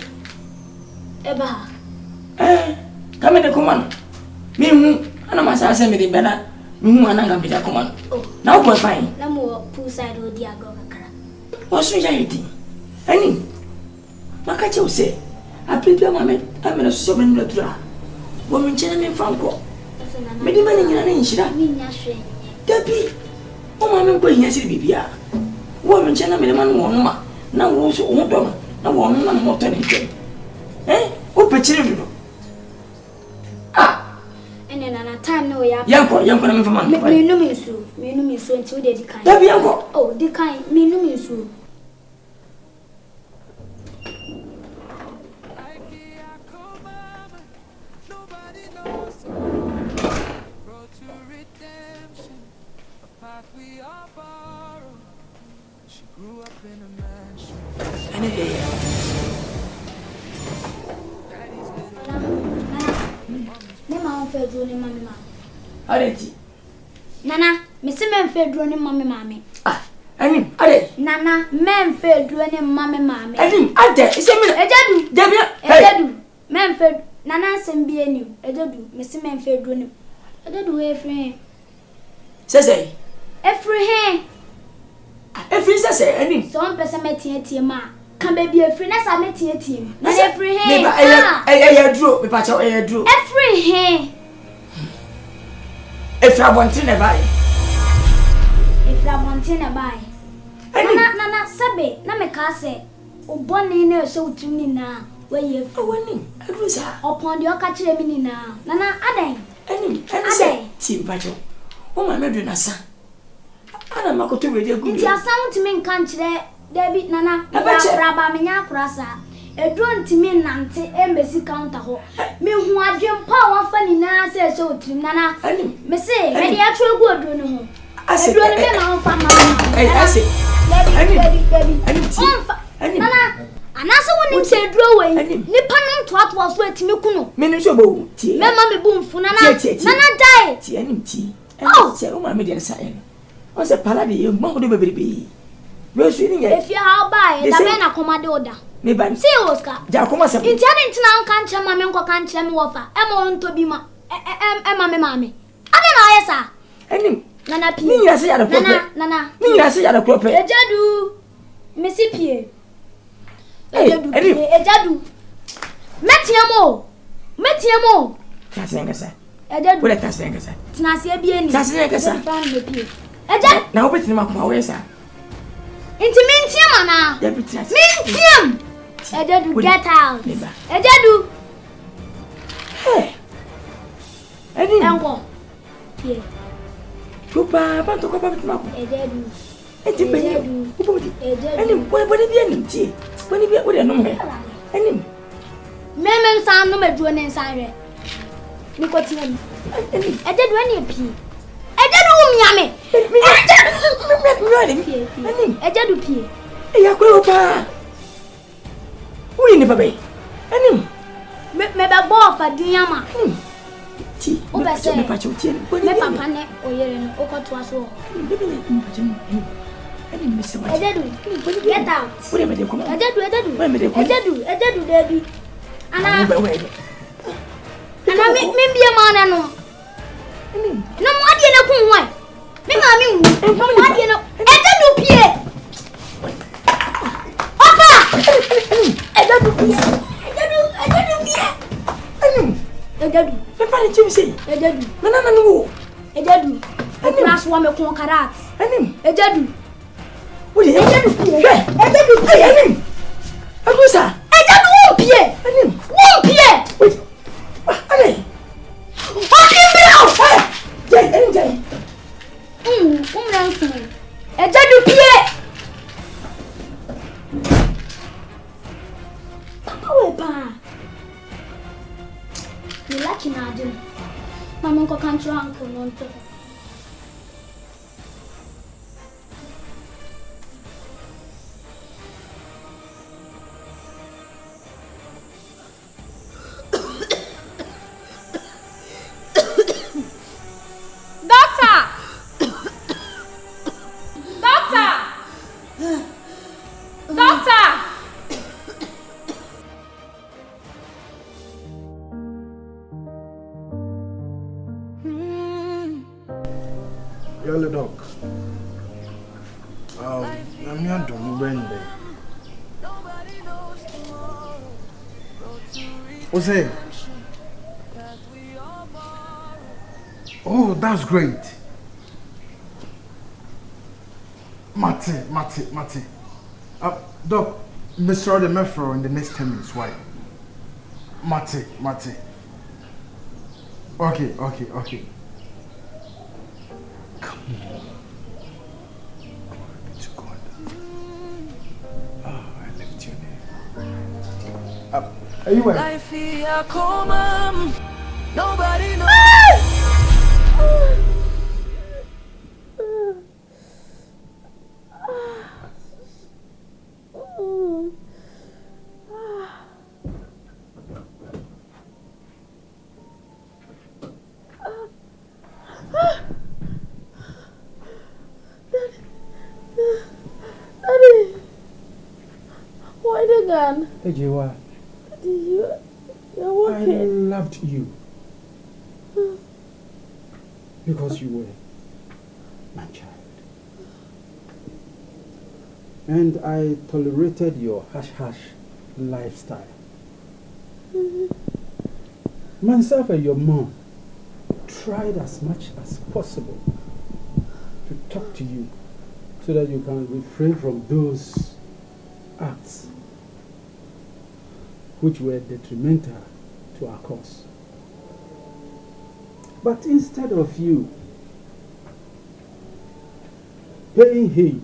Eba. Come in the command. Me, and I'm assassin with the better. Me, and I'm the command. Now, we're fine. No more poolside or Diago. What's reality? Any Makacho say, I prepare my men. I'm in a sovereign letter. Woman, gentlemen, Franco. Many men in an inch. Debbie. Oh, I'm going to see Bibia. Woman, gentlemen, man, one. Now, also, one dog. Now, one man more than him. Open children. Ah, and then another time, no, young woman from my me so until they decline. Oh, decline, me no me so. Already. Nana, Miss Men fed running mommy. Ah, I mean, are Nana, men fed running mammy mammy. I didn't. I dare. It's a minute. Ejadu, Ejadu. Men fed Nana send be any. Ejadu, Missy men fed running. Ejadu, every Say, every say, any. some person met here, ma. Can be a friend as I met here, team. Not every hand. I drew, me patch out, I drew. Every hand. If I want to buy. If I want to buy. Nana, Sabe, Namekase, or Bonnie no show to me now. Where you winning? Upon your catcher mini now. Nana, Ade. Any, Team Pacho. Oh, my Medunasa. I am not to read your good. It's your sound to me, country. Debbie Nana, Rabamina Prasa. A drone to me, Nancy, embassy counter. Me who are dream power funny now says so to Nana. Missy, any actual good no. I said, I say, Nana, and as I want to say, drawing, Nippon to what was wet to Mukuno. Minusable, tea, Mamma boom for Nana, Nana die. Tea, oh, say, oh, my median sign. What's a paladin, you mouth of a baby? If you are by the man, a commodore. Maybe see Oscar. Jacoma, intending now can't tell my uncle can't tell me what I'm on to be my mammy. I don't know, yes, sir. Any Nana P. Nana, I say, I crop a jadu, Missy P. A jadu. Metiamo, Tasanga, a jadu, what a tasanga, Tanasia bien, Tasanga, a jad, now put him up my way, sir. Intimentium, Anna. Mintium. A jadu, get out. A jadu. Hey, I didn't go. Here. Tupa, but to go back to Mako. A jadu. It's a baby. And what did you need tea? When you get with a number? And Memon sound no me drone inside. Nicotine. I did when you pee. I did I did pee. Yakuba. We never be. And me ball for Diama. Tea. Oh, I said, me papa ne or yen or to us all. I didn't miss it. I did get out. Whatever they come. I did, Debbie. And I make me a man. No more than a cool one. Me, mammy, no more than a Pierre. I don't do Pierre. I don't do. The funny to say, I don't do. No. I don't do. I class one of carats. I don't do. What is it? I don't do. I don't Pierre. One Pierre. Wait. I don't do Pierre. You lucky now, Jim. Mamma can't drunk on top. Yellow dog. I'm not doing Wednesday. What's it? Oh, that's great. Mate. Doc, Mr. the Mefro in the next 10 minutes. Why? Mate. Okay. Come on. To God. Oh, I left you there. Are you well? Nobody knows. Megan. Ejiwa. You're I okay. loved you. Because you were my child. And I tolerated your hush-hush lifestyle. Myself and your mom tried as much as possible to talk to you so that you can refrain from those acts which were detrimental to our cause. But instead of you paying heed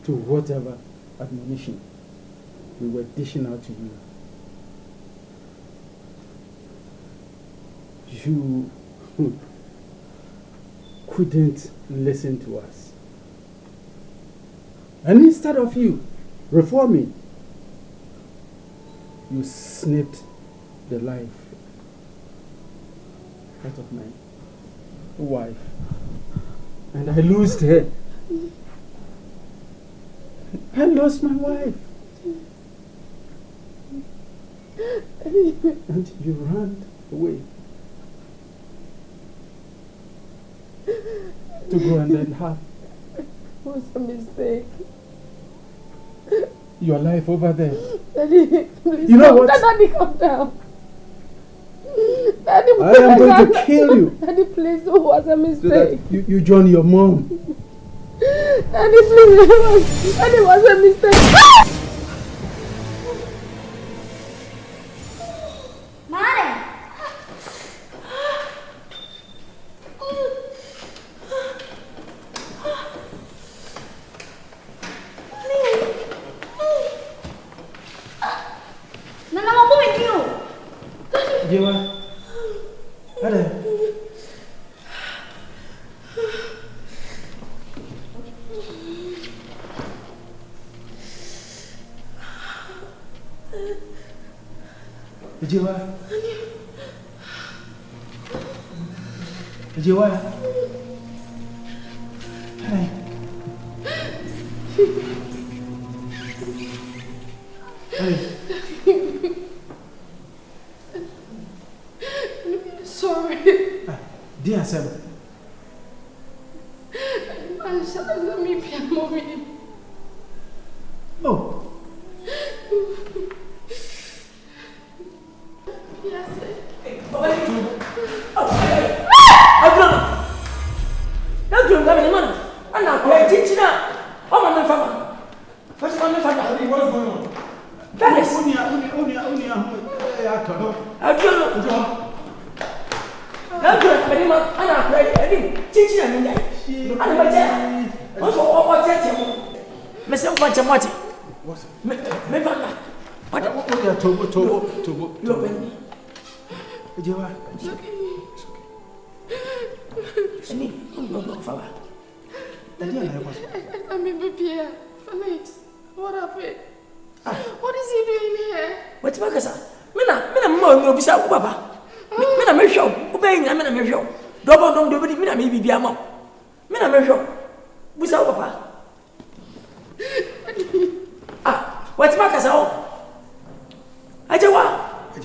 to whatever admonition we were dishing out to you, you couldn't listen to us. And instead of you reforming, you snipped the life out of my wife. And I lost her. I lost my wife. And you ran away to go and then have It was a mistake. your life over there. Daddy, please. You know what? Daddy, calm down. Daddy, I am going to kill you. Daddy, please. It was a So mistake. that you join your mom. Daddy, please. Daddy, was a mistake. Jewa, ada. Jewa. Jewa. Hai. Hai. Sorry. Dear Sam. I'm sorry. Let me be a mommy. Oh. Yes. Let me be here. Felix, what happened? What is he doing here? What's my cousin? Mina mo bisa ku baba. Mina me show. Ku be nya mina me show. Dobo dom do bi mina me bibia ma. Mina me show. Bisa ku baba. What's my cousin? Ajewa.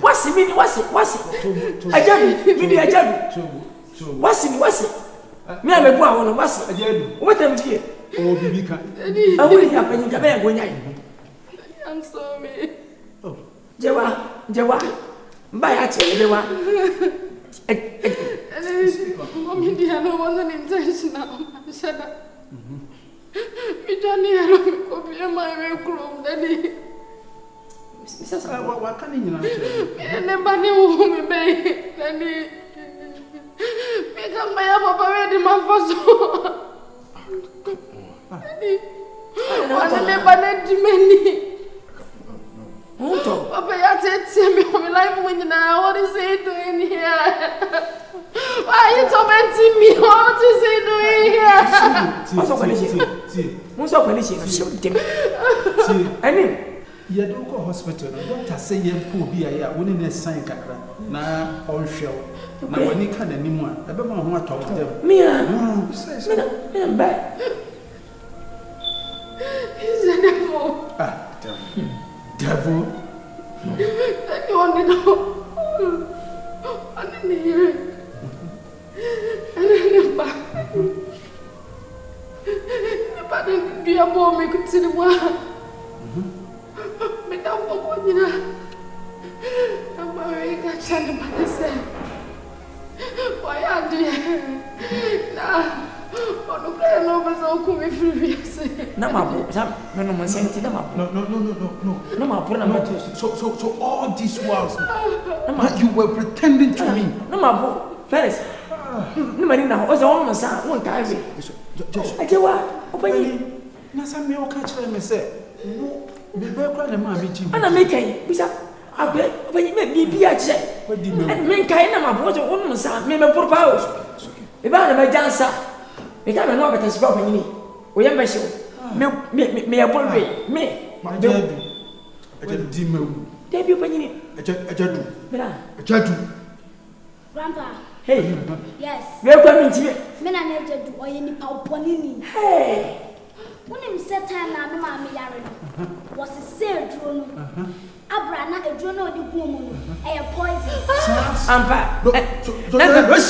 Wasi mini wasi. Ajadu, mini ajadu. Wasi. Mina me bua wono wasi. Ajadu. What am here? Oh, bibika. I will happen in Japan go nyai. I'm sorry. Oh. Jewa. Bye actually, Jewa. Mommy, dear, no wasn't intentional. I said that. Me Johnny, I don't copy my way chrome, Daddy. What can you know? And the money will be made, Daddy. Because my papa ready my first. Daddy. What are the money many? Papa, you said me my life when you know what is he doing here? Why are you tormenting me? What is he doing here? What's up when he shoot him? I mean, you don't go hospital. Doctor say you poor be a winning a sign kakra. Na on show. Na when you can't anymore. I don't want to talk to them. Me, I'm back. He's a devil. careful. You want to know? I didn't hear it. And then the back didn't do a bomb, I could see the one. But now for one, you know, I'm very good chance of myself. Why are you? Nah, oh, no, I know what's all coming through. No, my boy, no, my senti, no, no, my poor number. So all these whiles, you were pretending to me. No, my boy, Ferris. No, my name was almost one time. I tell what, open it. Nasa me o catch them say. Be cry the man be Jim. And I make it. Bisa, I bet when you make me be a check. And men kind of my boy, almost me propose. If I am a dancer, we can't know better spot in me. We are special. Me a boy, me. My dear, I just demo. Debut when you Grandpa. Hey. Yes. We are coming to me. Men are never do or any power ponini. Hey. When him set time now, Mamma Yarino was a sailor drone. Abrana, a drone of the woman, a poison. Ampa.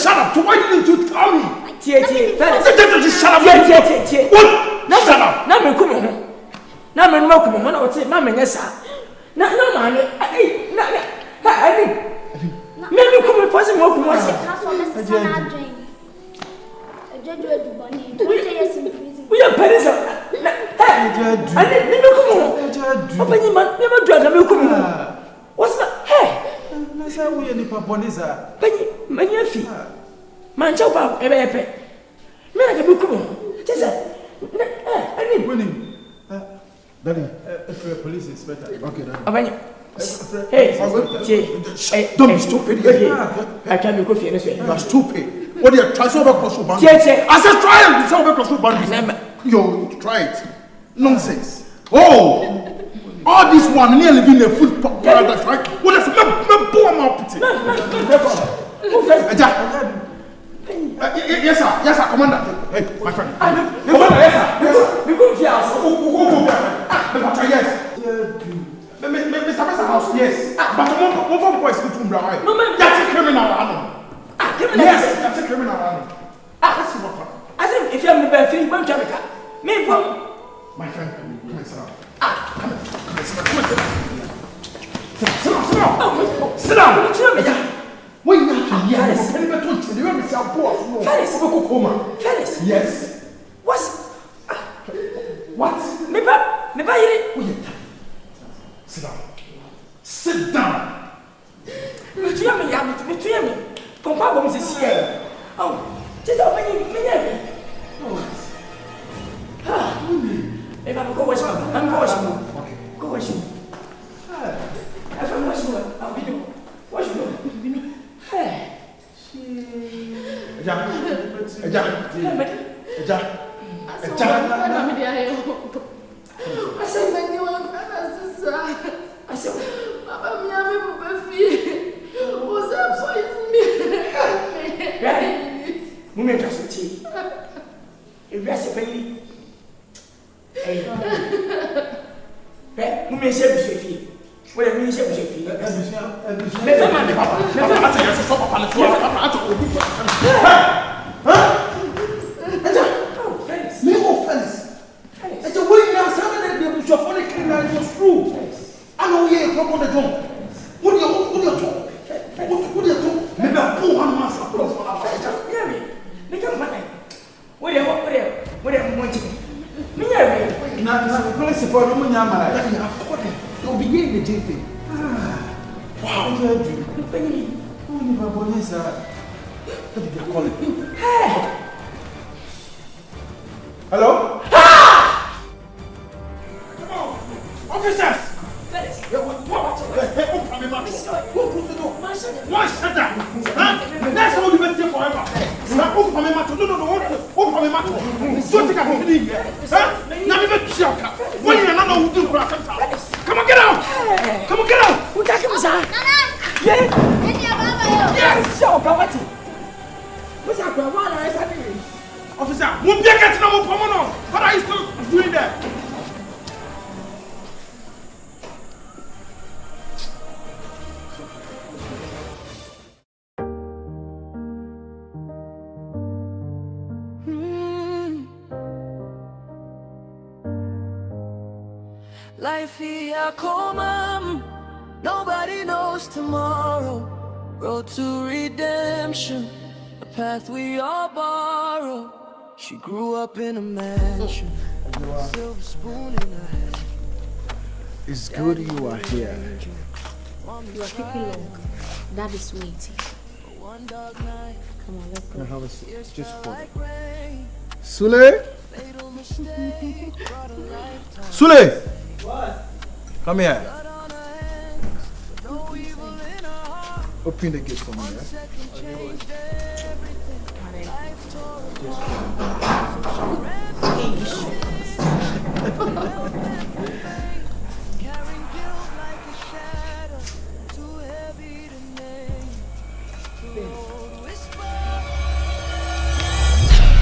Shut up. Why didn't you tell me? Shut up. What? Shut up. Now, me come home. Now, me welcome when I would say, Mamma, yes, sir. No, man. I maybe come and pass him up. We are pennies. I didn't come home. Open your mouth, never drag a milk. What's that? Hey, I said, we are the Paponisa. Penny, many feet. Man, chop out a baby. Men, I can be cool. Just I need winning. Daddy, if the police is better. Okay, Daddy. Hey, don't be stupid. I can't be good for you. You are stupid. What do you try to cross your boundaries? I said try and cross your boundaries. Yo, try it. Nonsense. Oh, all this one nearly being a food paradise, right? What is my poor mouth? Yes, sir, Commander. Hey, my friend. Commander, yes, sir. Yes. Mr. House, yes. But one from boys to Brown. No, man, that's a criminal. Yes, that's a criminal. Let's see what happens. I think if you have the free one Jamaica, me one. My friend, come and sit down. Sit down. Wait, yes. Fellas. Yes. What? Me ba yiri. Sit down. Me tuya me. Papa bom se sie. Oh, just open me. Ah. Maybe I'm going to go. Okay. Go wash him. If I'm washing, I'll be doing. Wash him. Hey. Hello? Officers! Why shut down? That's all you been here forever. Open my mouth. No. Open my mouth. Don't take a home here. Now we make sure. When you're not who do for us. Come on, get out. Come on, get out. Who take him, sir? Yes. Sure, Papa. What's that? What are you saying? Officer, we'll be getting no more promono. What are you still doing there? Life here come, nobody knows tomorrow. Road to redemption, a path we all borrow. She grew up in a mansion, silver spoon in her hand. It's good you are here. You are keeping long. That is waiting. Come on, let's go. Have a seat. Just hold it. Sule? Sule! What? Come here. Open the gate for me, yeah?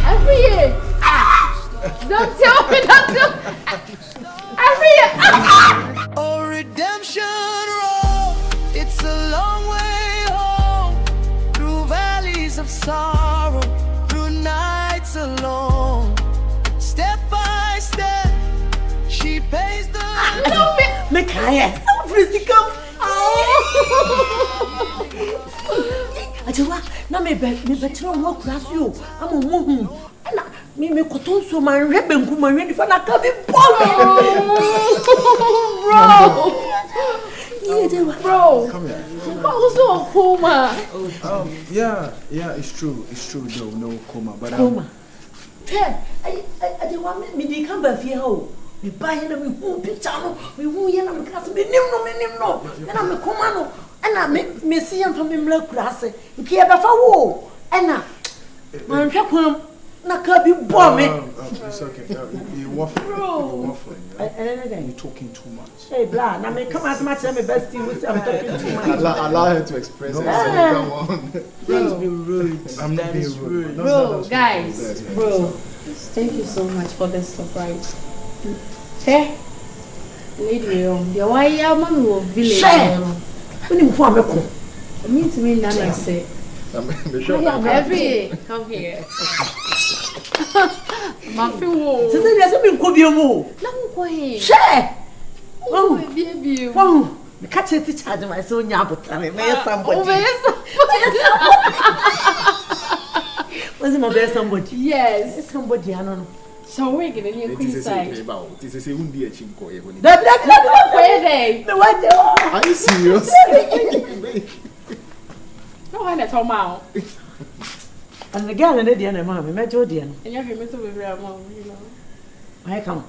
Every year. Don't tell me not to. Every year. Oh, redemption road, it's a long way home. Through valleys of sorrow, through nights alone. Step by step, she pays the Me kaya. So physical. Ajewa, na me betro mo kurasi o. Amo mo na me koton so man rebe nku man ready for na ka be bomb. Bro. Come here. Also a coma. Yeah, it's true though, no coma, but Coma. Hey, Ajewa me dey come back here o. Me buy na me hu picture no, me hu ye na me class me nim no. Na me coma no. Ana me see am from me mla kurase. Nki e be fa wo. Ana man hwe kwam na ka bi bomb me. It's okay. You waffling. You're talking too much. Hey, blah. Now me come as much as my bestie will say I'm talking too much. Allow her to express it. Come on. Don't be rude. I'm not being rude. Bro, guys. Bro, thank you so much for this surprise. Hey, lady, why your mom will village? When you form a cool. Me to me, Nana say. Every come here. Mafi wo. So there's something could be a move. Nam here. Share. Oh, baby. Wow. The catch it charge my son Yabutari. May somebody. Was it my best somebody? Yes. Somebody, I don't know. So we're getting your queen side. This is a undi a chinko. Are you serious? No one at all now. And the girl and the Diana, mammy, met your dear. And you're here to be very mom, you know. I come.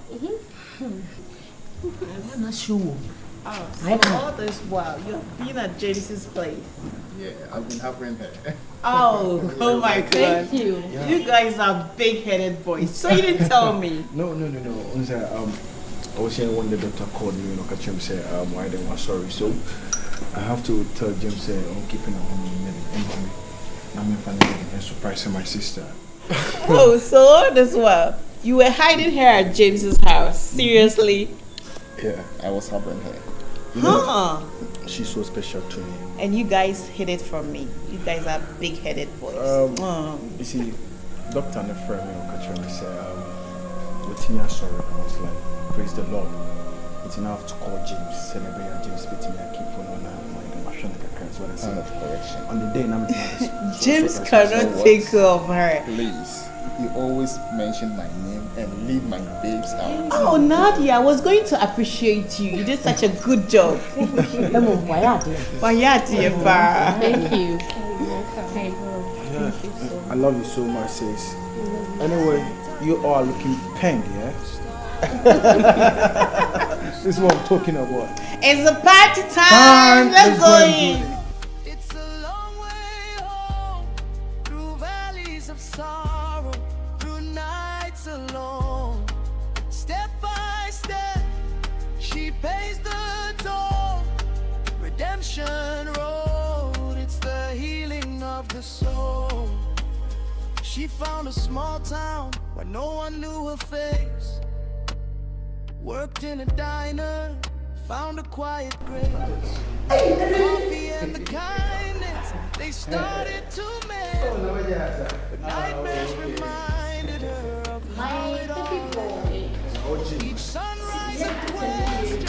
I'm not sure. Oh, so all this while you've been at James's place. Yeah, I've been having her. Oh my God. Thank you. Yeah. You guys are big-headed boys. So you didn't tell me. No. I was saying when the doctor called me, catch him say, why they were sorry. So I have to tell James I'm keeping on me. I'm surprising my sister. Oh, so all this while you were hiding her at James's house? Seriously? Yeah, I was having her. She's so special to me. And you guys hid it from me. You guys are big-headed boys. You see, doctor and a friend catch him say, with me sorry. I was like, praise the Lord. It's enough to call James, celebrate James, but me keep on sign of correction. On the day, James cannot take care of her. Please, you always mention my name and leave my babes out. Oh, Nadia, I was going to appreciate you. You did such a good job. Thank you. I love you so much, sis. Anyway, you all are looking penned, yeah? This is what I'm talking about. It's a party time. Let's go in. It's a long way home, through valleys of sorrow, through nights alone. Step by step, she pays the toll. Redemption road, it's the healing of the soul. She found a small town where no one knew her face. Worked in a diner, found a quiet grace. Coffee and the kindness they started to mend. But nightmares reminded her of how it all ended. Each sunrise a quest,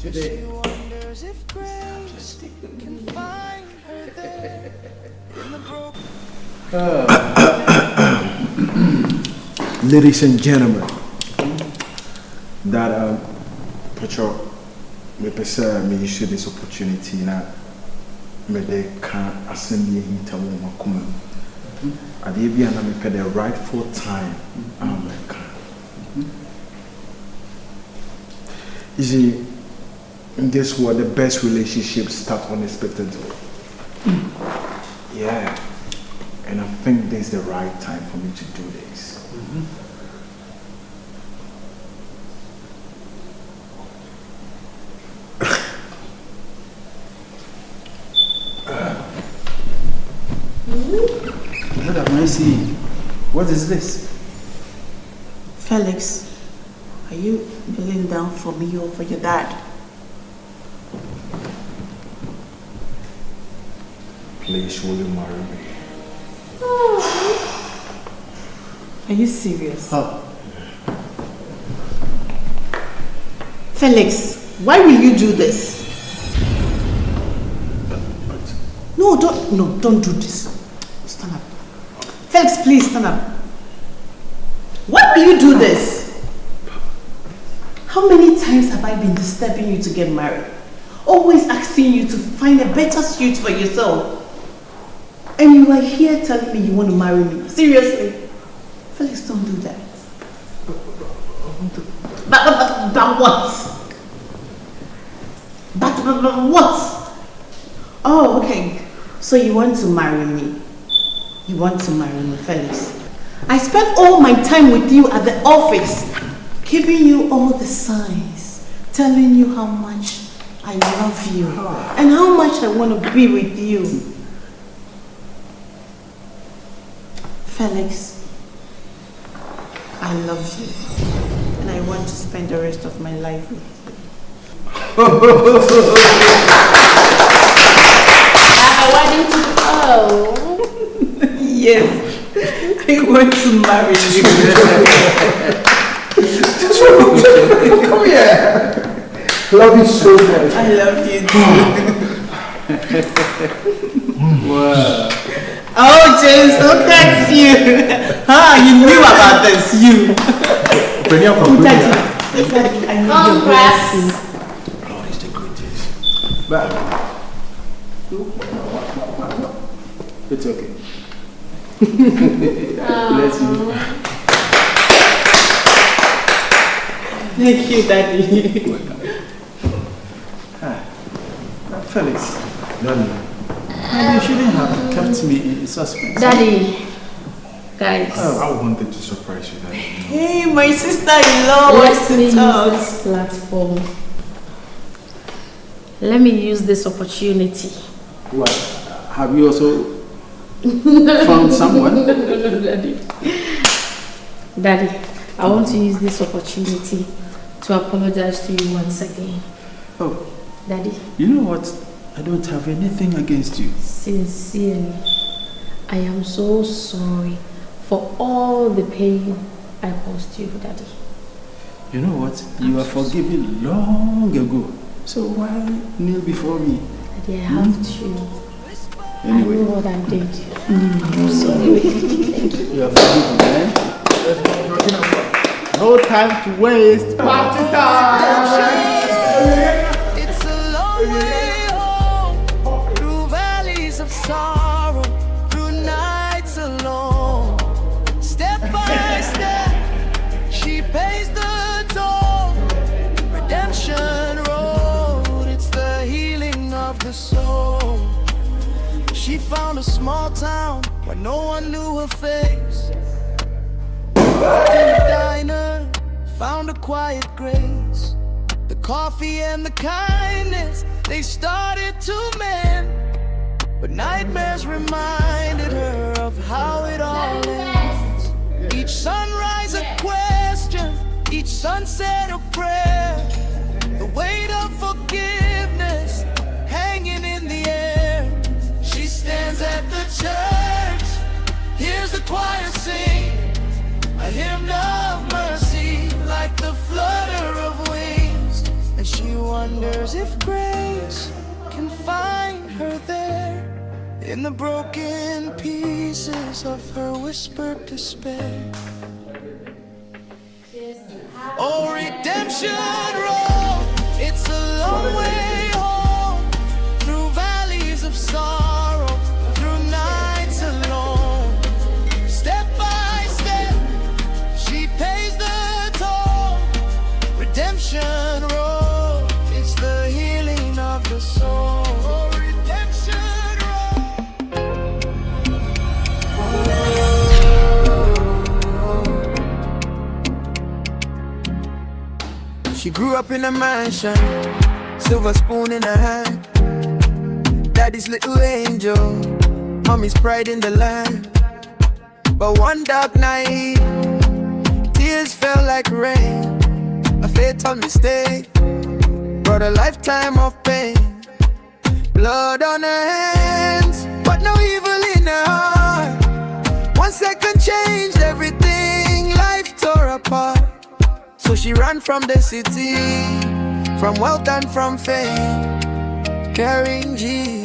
Today. Ladies and gentlemen, that Pacho, me pesa me issue this opportunity na me de can assembly hita wo makuma. Ade bia na me pay the rightful time America. You see, in this world, the best relationships start unexpectedly. Yeah. And I think this is the right time for me to do this. What am I seeing? What is this? Felix, are you kneeling down for me or for your dad? Please, will you marry me? Are you serious? Oh. Felix, why will you do this? No, don't do this. Stand up. Felix, please stand up. Why will you do this? How many times have I been disturbing you to get married? Always asking you to find a better suit for yourself. And you are here telling me you want to marry me. Seriously? Felix, don't do that. But what? But what? Oh, okay. So you want to marry me? You want to marry me, Felix? I spent all my time with you at the office, giving you all the signs, telling you how much I love you and how much I want to be with you. Felix, I love you and I want to spend the rest of my life with you. Why didn't you go? Yes, I want to marry you. Come here. Love you so much. I love you too. Wow. Oh, James, look at you. You knew about this, you. I know Congrats. God is the greatest. But it's okay. Bless you. Thank you, Daddy. Felix. Daddy. You shouldn't have kept me in suspense. Daddy, guys. I wanted to surprise you, Daddy. Hey, my sister-in-law. Let me use this platform. Let me use this opportunity. What? Have you also found someone? Daddy, I want to use this opportunity to apologize to you once again. Oh. Daddy. You know what? I don't have anything against you. Sincerely, I am so sorry for all the pain I caused you, Daddy. You know what? You are forgiven long ago. So why kneel before me? Daddy, I have to. Anyway. I know what I did. I'm sorry. Thank you. You are forgiven, man. No time to waste. Party time! It's a long way home, through valleys of sorrow, through nights alone. Step by step, she pays the toll. Redemption road, it's the healing of the soul. She found a small town where no one knew her face. Walked in a diner, found a quiet grace. The coffee and the kindness, they started to mend. But nightmares reminded her of how it all ends. Each sunrise a question, each sunset a prayer. The weight of forgiveness hanging in the air. She stands at the church hears the choir sing a hymn of mercy like the flutter of wings, and she wonders if grace can find her there in the broken pieces of her whispered despair. Oh, redemption road, it's a long way home, through valleys of sorrow, through nights alone. Step by step, she pays the toll. Redemption road, it's the healing of the soul. Oh, redemption road. She grew up in a mansion, silver spoon in her hand. Daddy's little angel, mommy's pride in the land. But one dark night, tears fell like rain. A fatal mistake brought a lifetime of pain. Blood on her hands, but no evil in her heart. 1 second changed everything, life tore apart. So she ran from the city, from wealth and from fame, carrying Jesus.